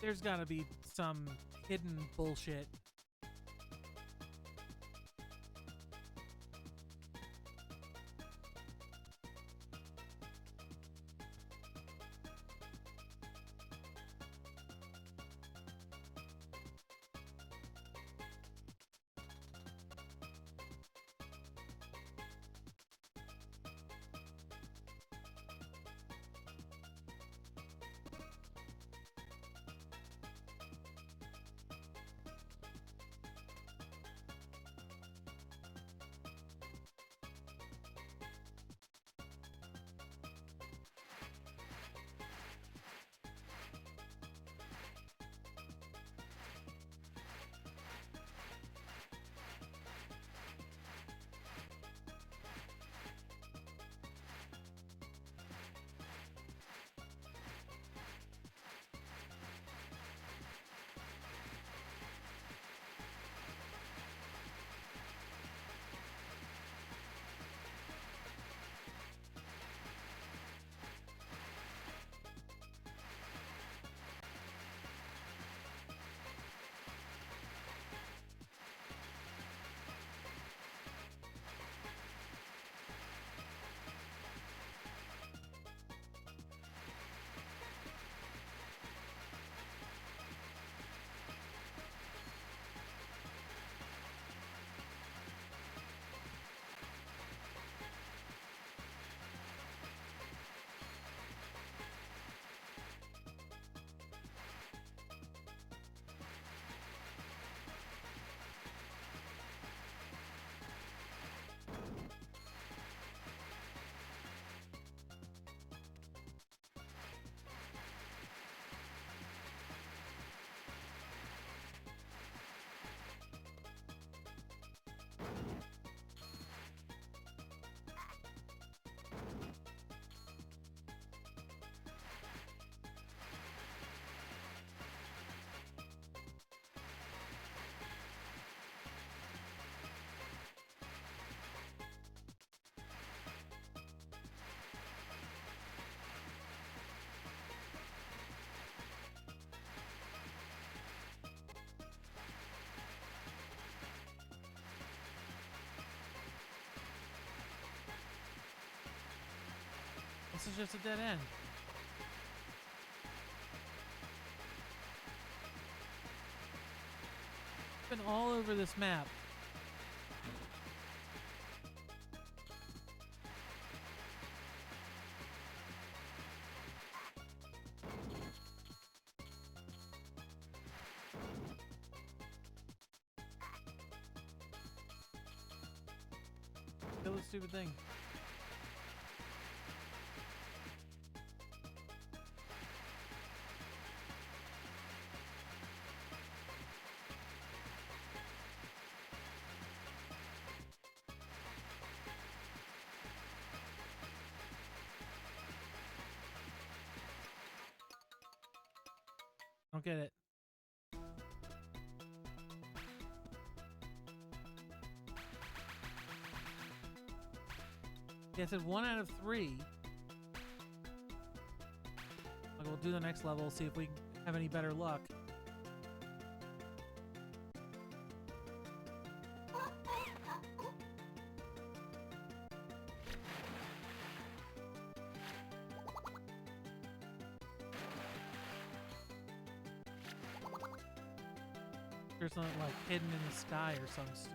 There's gotta be some hidden bullshit. this is just a dead end. Been all over this map. Kill this stupid thing. Don't get it. Yeah, it said 1 out of 3. Okay, we'll do the next level, see if we have any better luck. There's something like hidden in the sky or something.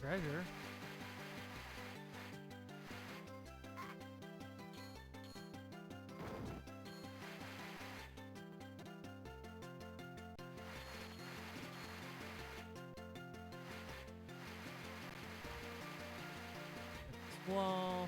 Treasure. Wall.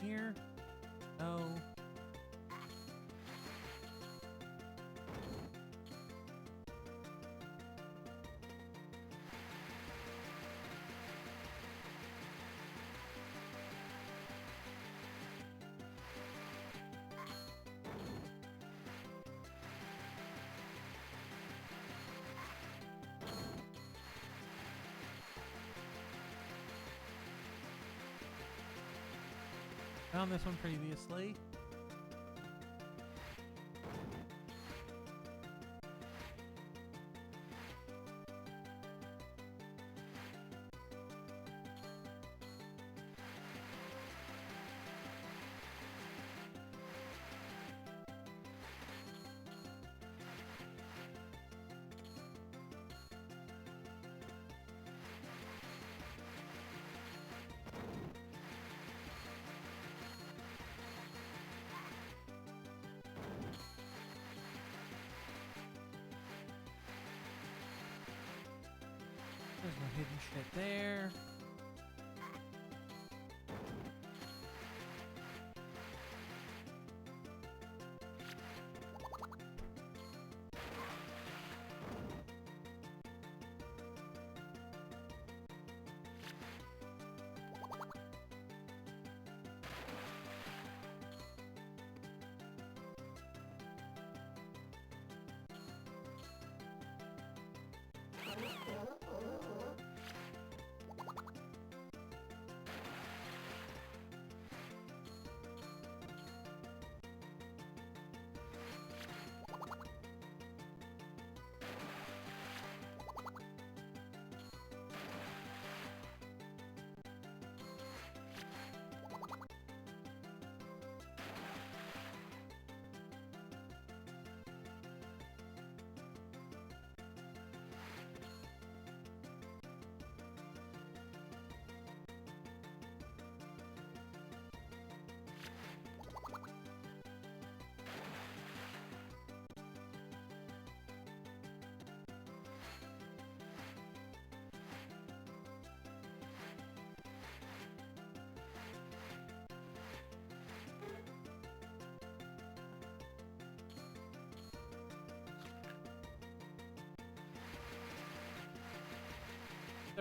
Here? No. Found this one previously. There's no hidden shit there.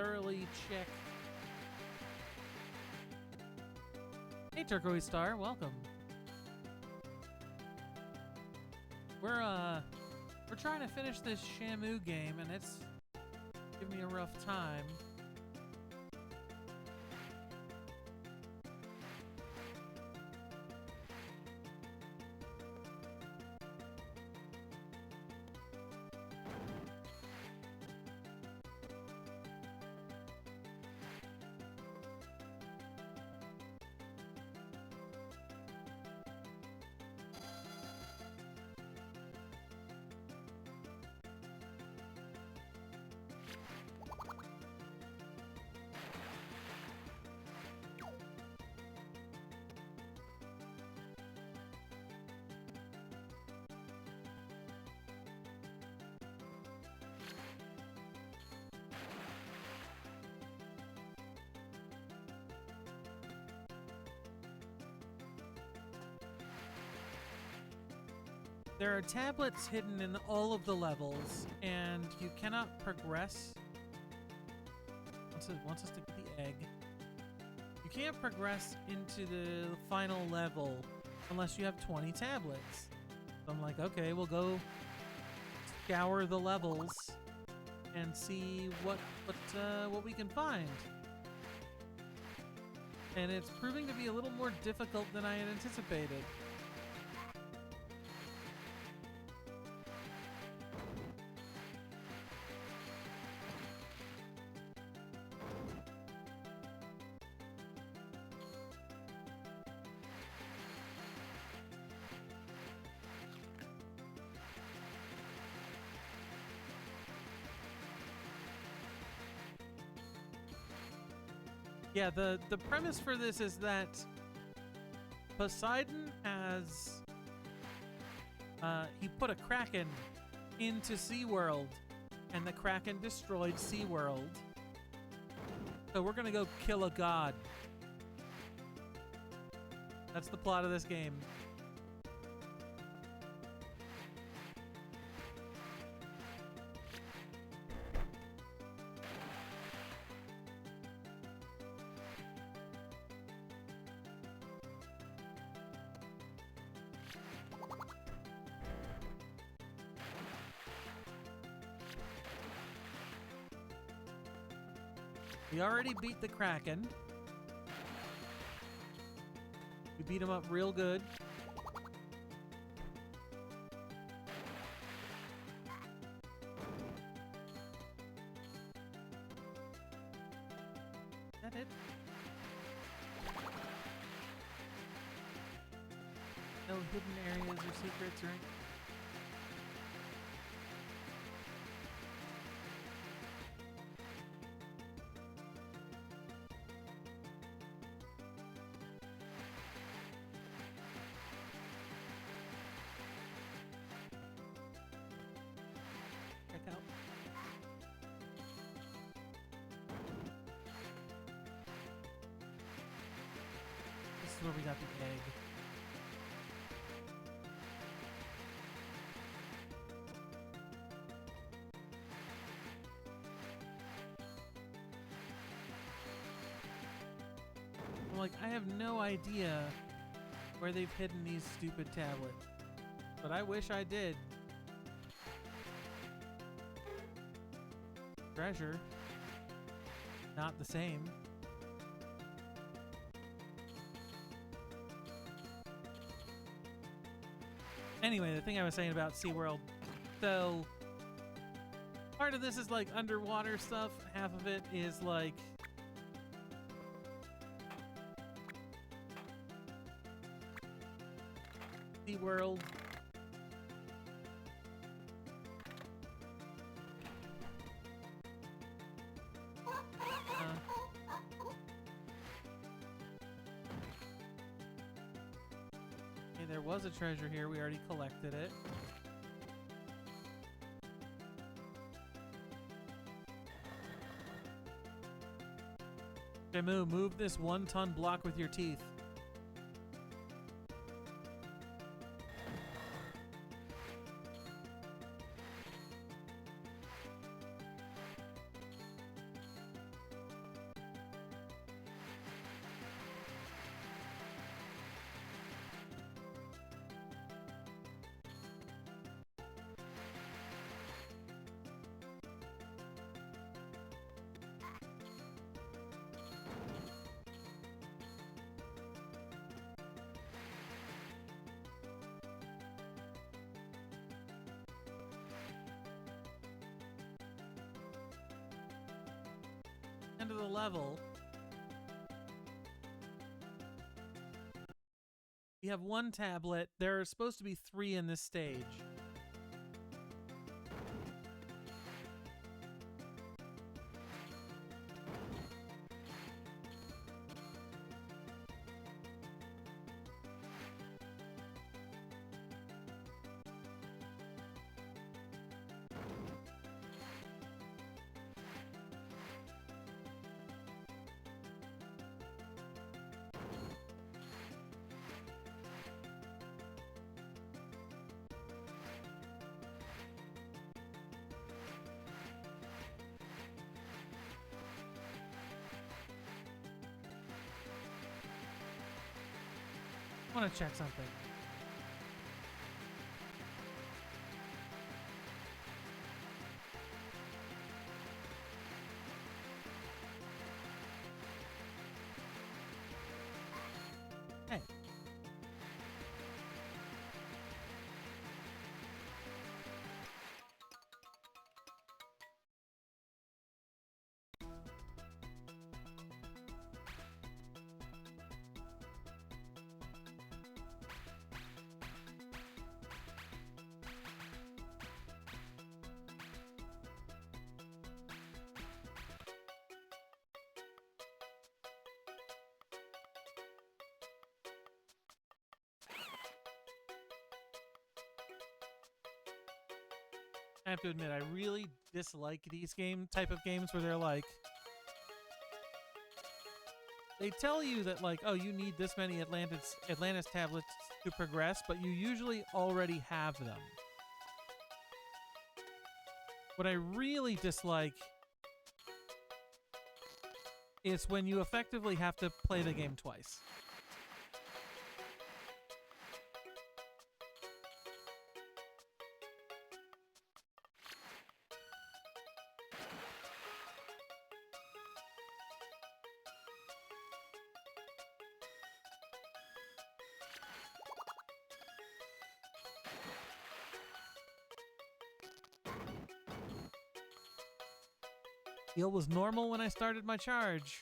thoroughly check. Hey, Turquoise Star, welcome. We're trying to finish this Shamu game, and it's giving me a rough time. There are tablets hidden in all of the levels, and you cannot progress. Wants us to get the egg. You can't progress into the final level unless you have 20 tablets. So I'm like, okay, we'll go scour the levels and see what we can find. And it's proving to be a little more difficult than I had anticipated. Yeah, the premise for this is that Poseidon has he put a Kraken into SeaWorld, and the Kraken destroyed SeaWorld. So we're gonna go kill a god. That's the plot of this game. We already beat the Kraken. We beat him up real good. Is that it? No hidden areas or secrets or anything? Out. This is where we got the egg. I'm like, I have no idea where they've hidden these stupid tablets, but I wish I did. Treasure. Not the same. Anyway, the thing I was saying about SeaWorld. So, part of this is like underwater stuff. Half of it is like SeaWorld. There was a treasure here. We already collected it. Shamu, move this 1-ton block with your teeth. End of the level. We have one tablet. There are supposed to be 3 in this stage. I want to check something. Hey. I have to admit, I really dislike these type of games where they're like, they tell you that like, oh, you need this many Atlantis tablets to progress, but you usually already have them. What I really dislike is when you effectively have to play the game twice. Heal was normal when I started my charge.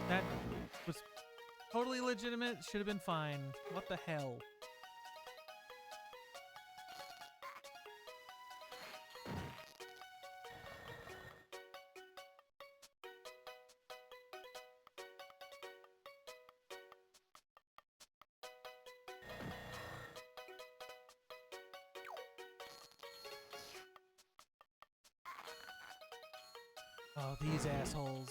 That was totally legitimate. Should have been fine. What the hell? Oh, these assholes.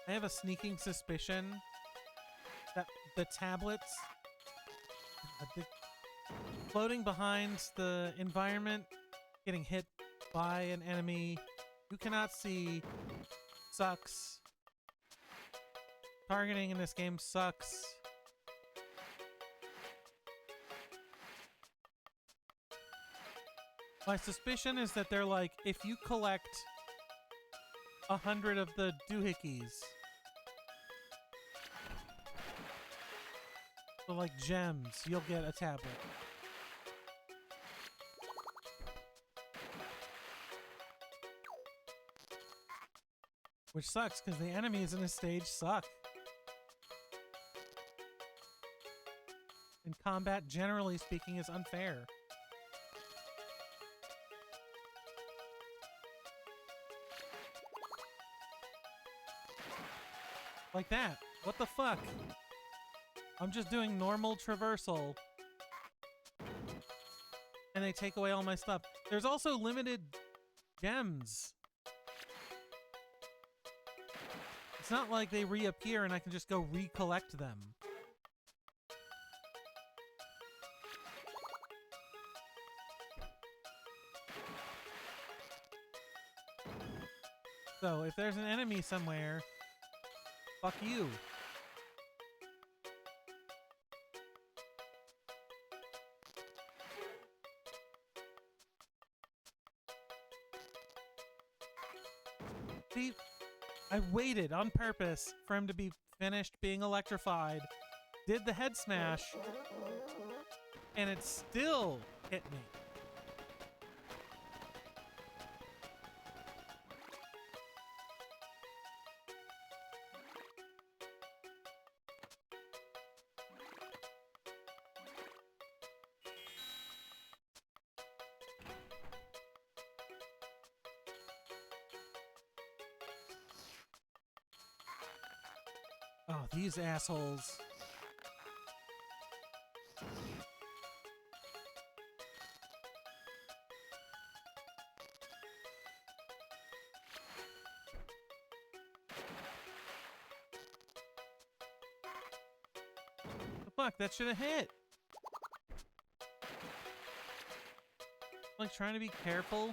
I have a sneaking suspicion that the tablets floating behind the environment, getting hit by an enemy you cannot see, sucks. Targeting in this game sucks. My suspicion is that they're like, if you collect 100 of the doohickeys, so like gems, you'll get a tablet. Which sucks, because the enemies in this stage suck. And combat, generally speaking, is unfair. Like that. What the fuck? I'm just doing normal traversal. And they take away all my stuff. There's also limited gems. It's not like they reappear and I can just go recollect them. So, if there's an enemy somewhere, fuck you. See, I waited on purpose for him to be finished being electrified, did the head smash, and it still hit me. Oh, these assholes. The fuck, that should have hit. Like trying to be careful.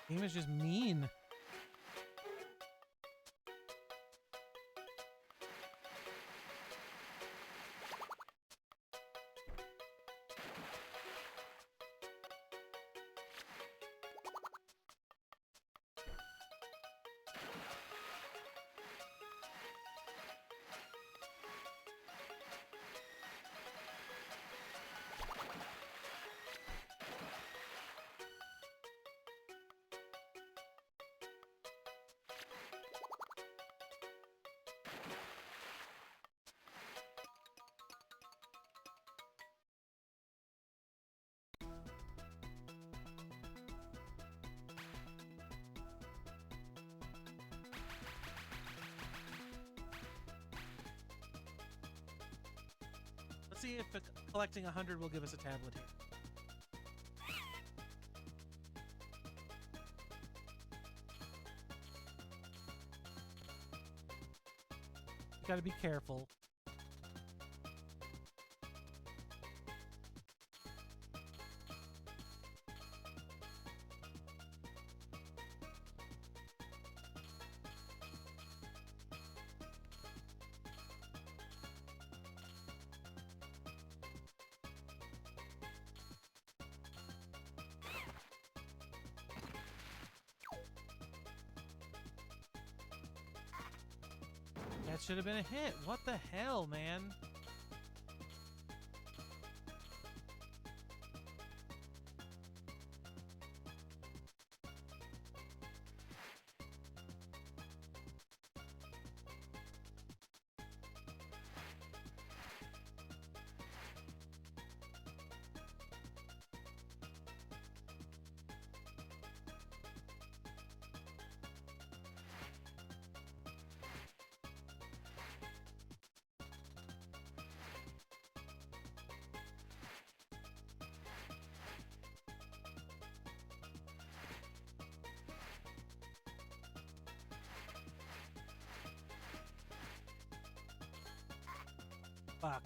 Game is just mean. Let's see if collecting 100 will give us a tablet here. You gotta be careful. That should have been a hit. What the hell, man? Fuck.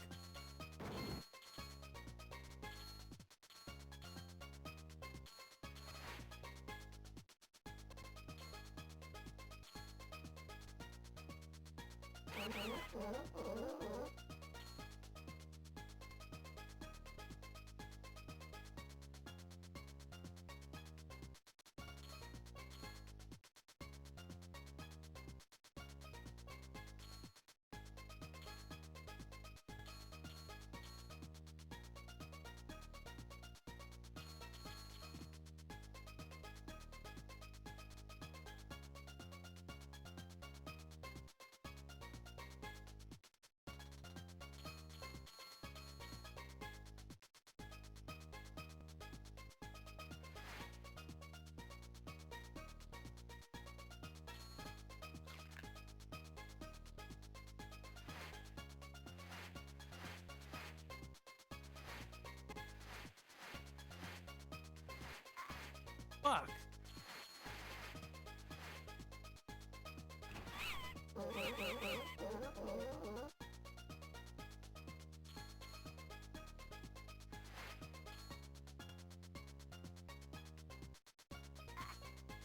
Fuck.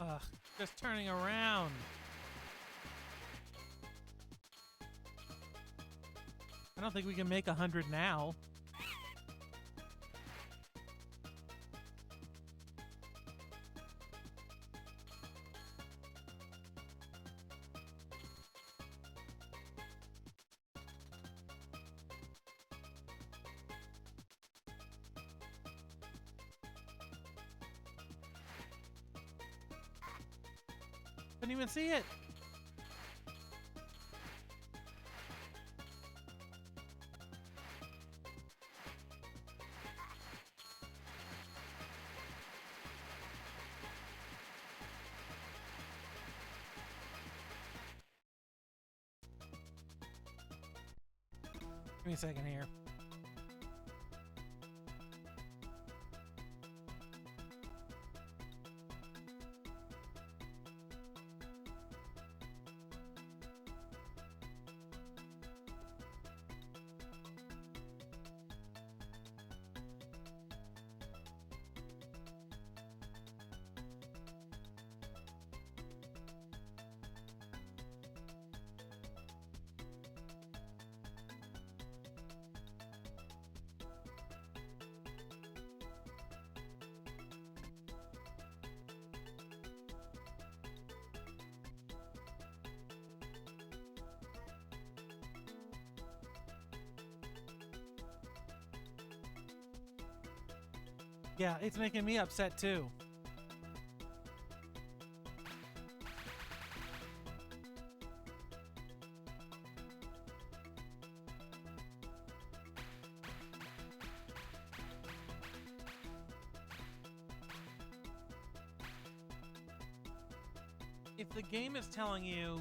Ugh, just turning around. I don't think we can make 100 now. Couldn't even see it. Give me a second here. Yeah, it's making me upset too. If the game is telling you,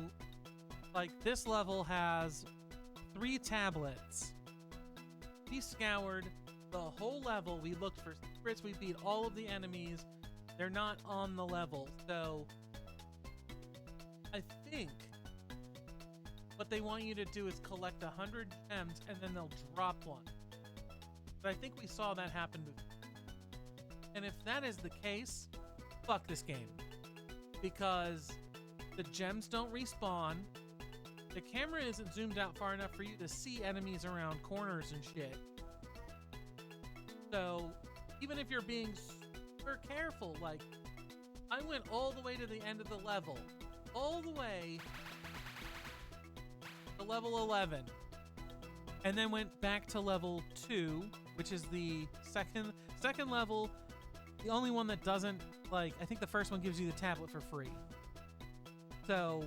like, this level has 3 tablets, we scoured the whole level, we looked for secrets, we beat all of the enemies, they're not on the level. So I think what they want you to do is collect 100 gems and then they'll drop one. But I think we saw that happen before. And if that is the case, fuck this game. Because the gems don't respawn, the camera isn't zoomed out far enough for you to see enemies around corners and shit. So even if you're being super careful, like, I went all the way to the end of the level, all the way to level 11, and then went back to level 2, which is the second level, the only one that doesn't, like, I think the first one gives you the tablet for free. So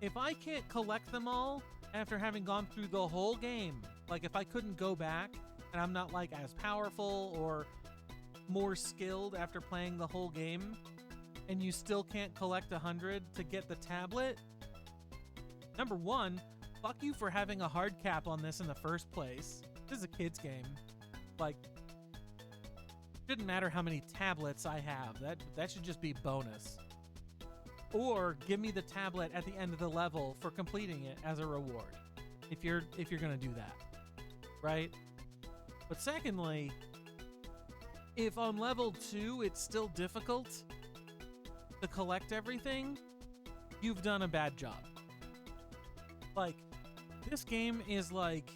if I can't collect them all after having gone through the whole game, like, if I couldn't go back and I'm not, like, as powerful or more skilled after playing the whole game, and you still can't collect 100 to get the tablet, number one, fuck you for having a hard cap on this in the first place. This is a kid's game. Like, shouldn't matter how many tablets I have. That should just be bonus. Or give me the tablet at the end of the level for completing it as a reward. if you're gonna do that, right? But secondly, if on level 2 it's still difficult to collect everything, you've done a bad job. Like, this game is like,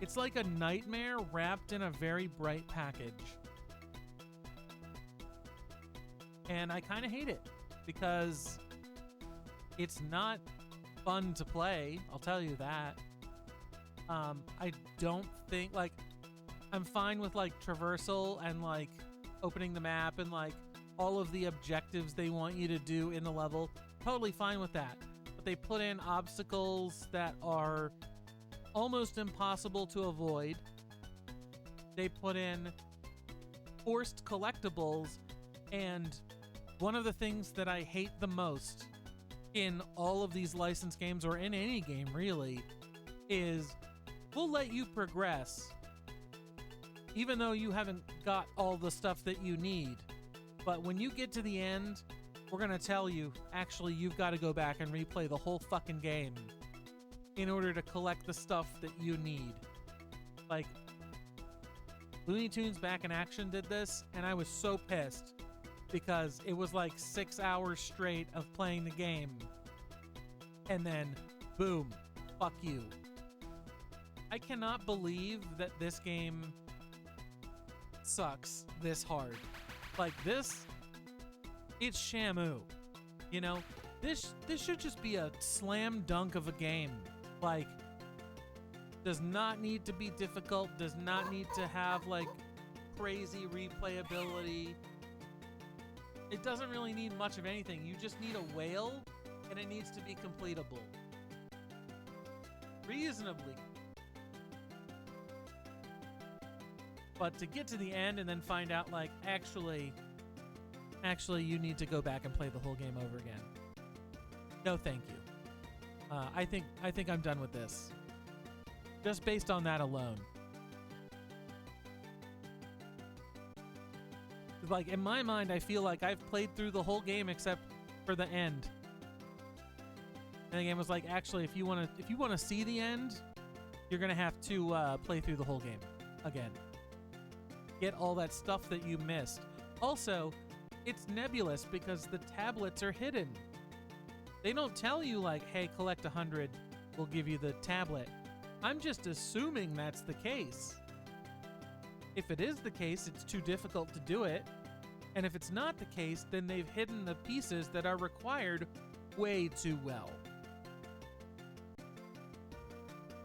it's like a nightmare wrapped in a very bright package. And I kind of hate it because it's not fun to play, I'll tell you that. I don't think, like, I'm fine with like traversal and like opening the map and like all of the objectives they want you to do in the level. Totally fine with that. But they put in obstacles that are almost impossible to avoid. They put in forced collectibles, and one of the things that I hate the most in all of these licensed games, or in any game really, is we'll let you progress even though you haven't got all the stuff that you need. But when you get to the end, we're gonna tell you, actually, you've got to go back and replay the whole fucking game in order to collect the stuff that you need. Like, Looney Tunes Back in Action did this, and I was so pissed because it was like 6 hours straight of playing the game, and then, boom, fuck you. I cannot believe that this game sucks this hard. Like, this, it's Shamu. You know, this should just be a slam dunk of a game. Like, does not need to be difficult, does not need to have like crazy replayability. It doesn't really need much of anything. You just need a whale, and it needs to be completable reasonably. But to get to the end and then find out, like, actually you need to go back and play the whole game over again. No, thank you. I think I'm done with this. Just based on that alone. Like, in my mind, I feel like I've played through the whole game except for the end. And the game was like, actually, if you wanna see the end, you're gonna have to play through the whole game again. Get all that stuff that you missed. Also, it's nebulous because the tablets are hidden. They don't tell you like, hey, collect 100, we'll give you the tablet. I'm just assuming that's the case. If it is the case, it's too difficult to do it. And if it's not the case, then they've hidden the pieces that are required way too well.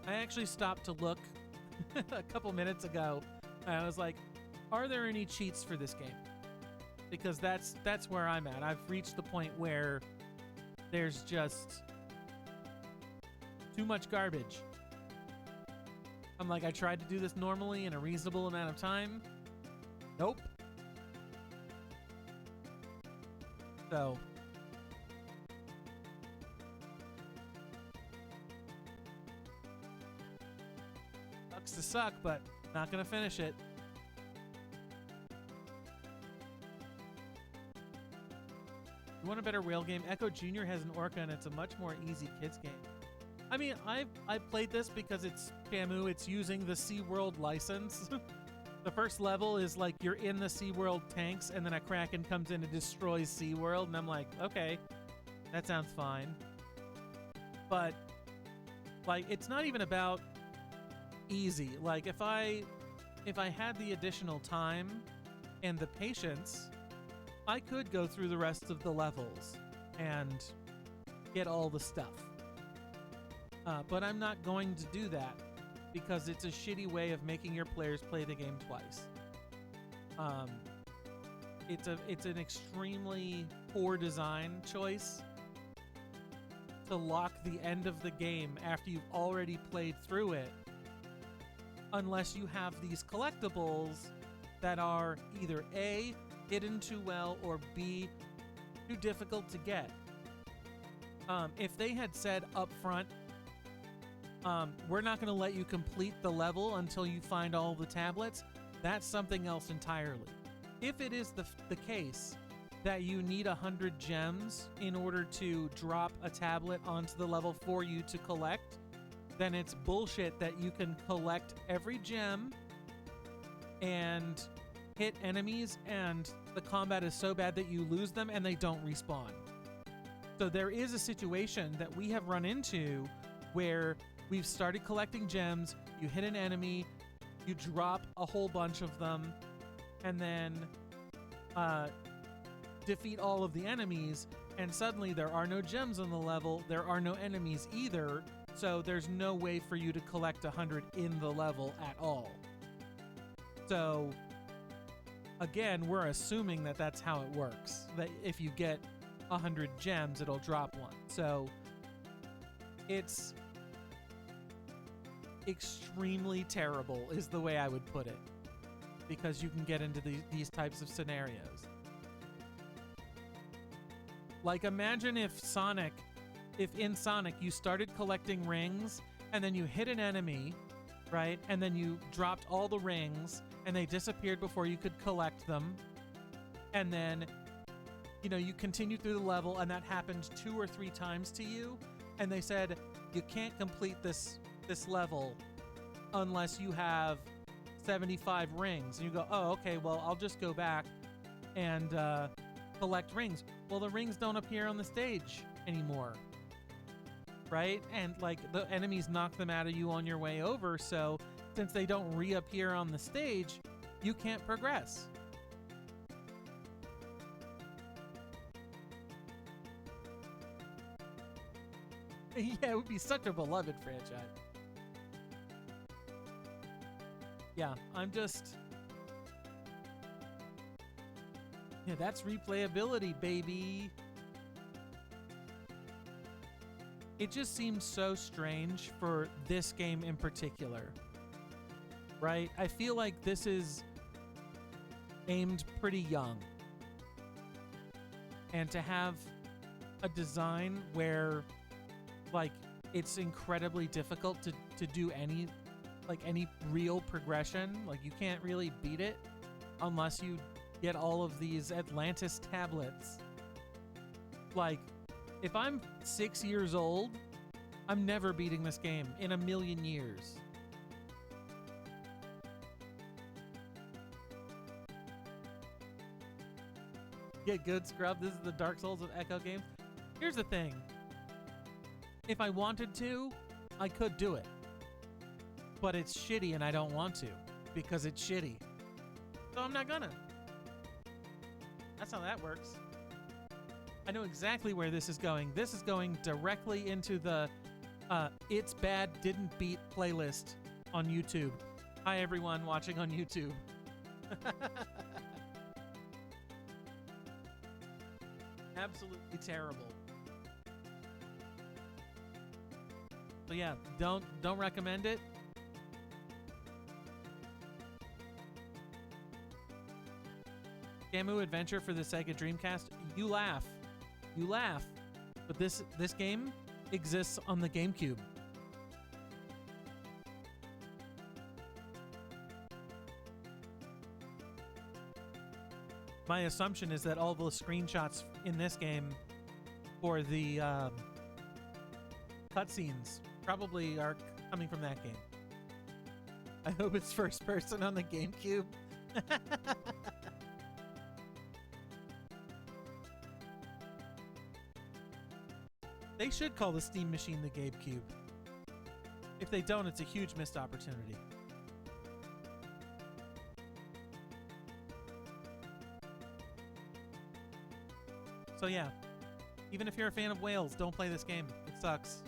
I actually stopped to look a couple minutes ago. I was like, are there any cheats for this game? Because that's where I'm at. I've reached the point where there's just too much garbage. I'm like, I tried to do this normally in a reasonable amount of time. Nope. So, sucks to suck, but not gonna finish it. You want a better whale game? Echo Jr. has an orca, and it's a much more easy kids game. I mean, I've played this because it's Shamu. It's using the SeaWorld license. The first level is like you're in the SeaWorld tanks, and then a Kraken comes in and destroys SeaWorld, and I'm like, okay, that sounds fine. But like, it's not even about easy. Like, if I had the additional time and the patience, I could go through the rest of the levels and get all the stuff. But I'm not going to do that because it's a shitty way of making your players play the game twice. It's an extremely poor design choice to lock the end of the game after you've already played through it, unless you have these collectibles that are either A, hidden too well, or B, too difficult to get. If they had said up front, we're not going to let you complete the level until you find all the tablets, that's something else entirely. If it is the case that you need 100 gems in order to drop a tablet onto the level for you to collect, then it's bullshit that you can collect every gem and hit enemies and the combat is so bad that you lose them and they don't respawn. So there is a situation that we have run into where we've started collecting gems, you hit an enemy, you drop a whole bunch of them, and then defeat all of the enemies, and suddenly there are no gems on the level, there are no enemies either, so there's no way for you to collect 100 in the level at all. So again, we're assuming that that's how it works, that if you get 100 gems, it'll drop one. So it's extremely terrible is the way I would put it, because you can get into these types of scenarios. Like, imagine if in Sonic you started collecting rings and then you hit an enemy, right? And then you dropped all the rings and they disappeared before you could collect them. And then, you know, you continued through the level and that happened 2 or 3 times to you. And they said, you can't complete this level unless you have 75 rings. And you go, oh, okay, well, I'll just go back and collect rings. Well, the rings don't appear on the stage anymore, right? And like the enemies knock them out of you on your way over, so since they don't reappear on the stage, you can't progress. Yeah, it would be such a beloved franchise. Yeah, yeah, that's replayability, baby. It just seems so strange for this game in particular, right? I feel like this is aimed pretty young. And to have a design where, like, it's incredibly difficult to do any real progression, like, you can't really beat it unless you get all of these Atlantis tablets. Like, if I'm 6 years old, I'm never beating this game in a million years. Get good, scrub. This is the Dark Souls of Echo games. Here's the thing. If I wanted to, I could do it. But it's shitty and I don't want to because it's shitty. So I'm not gonna. That's how that works. I know exactly where this is going. This is going directly into the It's Bad Didn't Beat playlist on YouTube. Hi, everyone watching on YouTube. Absolutely terrible. So yeah, don't recommend it. Shamu Adventure for the Sega Dreamcast. You laugh. But this game exists on the GameCube. My assumption is that all the screenshots in this game for the cutscenes probably are coming from that game. I hope it's first person on the GameCube. They should call the Steam machine the GameCube. If they don't, it's a huge missed opportunity. So yeah, even if you're a fan of whales, don't play this game. It sucks.